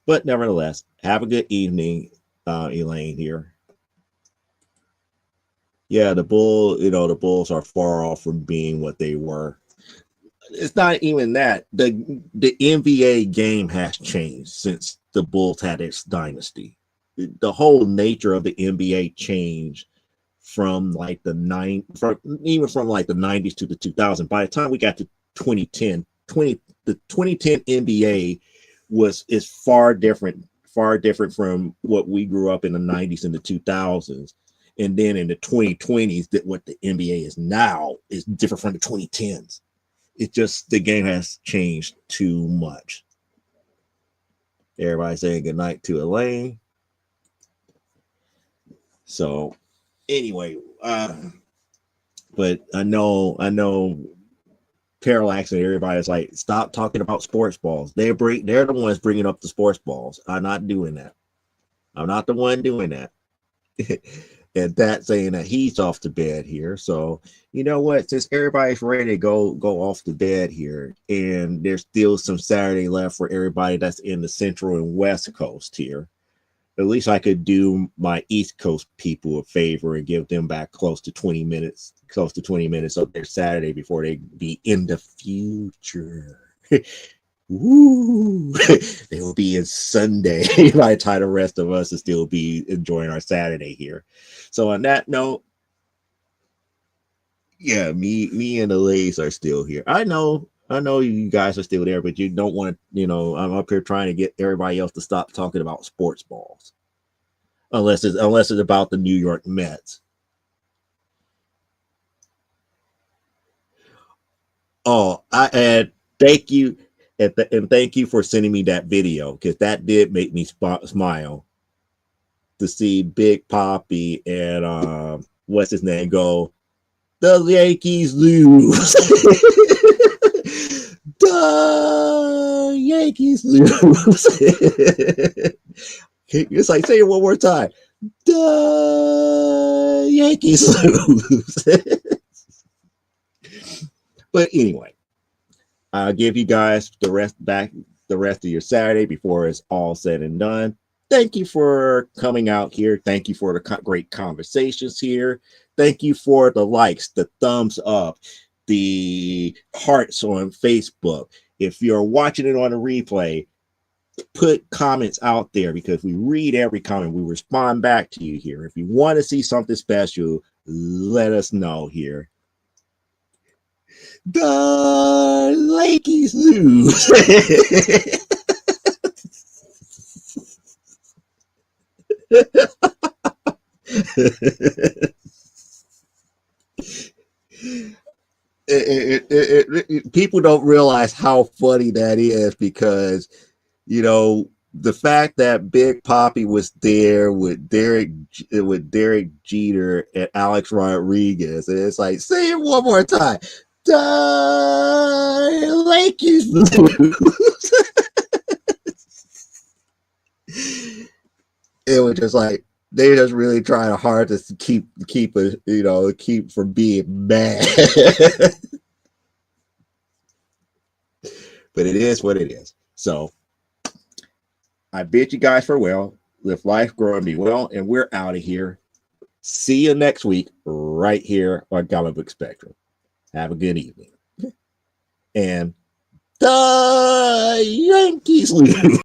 But nevertheless, have a good evening, Elaine here. Yeah, the Bulls are far off from being what they were. It's not even that. The NBA game has changed since the Bulls had its dynasty. The whole nature of the NBA changed from like the 90s to the 2000s. By the time we got to 2010, the 2010 NBA is far different from what we grew up in the 90s and the 2000s. And then in the 2020s, that what the NBA is now is different from the 2010s. It's just the game has changed too much. Everybody saying goodnight to Elaine. So anyway, but I know Parallax and everybody's like, stop talking about sports balls. They're the ones bringing up the sports balls. I'm not doing that. I'm not the one doing that. And that saying that he's off to bed here. So you know what? Since everybody's ready to go off to bed here, and there's still some Saturday left for everybody that's in the Central and West Coast here, at least I could do my East Coast people a favor and give them back close to 20 minutes of their Saturday before they be in the future. Woo! They will be in Sunday by the time the rest of us will still be enjoying our Saturday here. So on that note, yeah, me and the ladies are still here. I know you guys are still there, but you don't want to, I'm up here trying to get everybody else to stop talking about sports balls. Unless it's about the New York Mets. Oh, thank you. And thank you for sending me that video, because that did make me smile to see Big Poppy and what's his name go, the Yankees lose. The Yankees lose. It's like, say it one more time. The Yankees lose. But anyway, I'll give you guys the rest of your Saturday before it's all said and done. Thank you for coming out here. Thank you for the great conversations here. Thank you for the likes, the thumbs up, the hearts on Facebook. If you're watching it on a replay, put comments out there because we read every comment. We respond back to you here. If you want to see something special, let us know here. The Lakers lose. People don't realize how funny that is because, you know, the fact that Big Papi was there with Derek Jeter and Alex Rodriguez, and it's like, say it one more time. The Lakers lose. It was just like they just really trying hard to keep from being mad. But it is what it is. So I bid you guys farewell. Live life, grow, and be well. And we're out of here. See you next week right here on Comic Book Spectrum. Have a good evening. And the Yankees lose.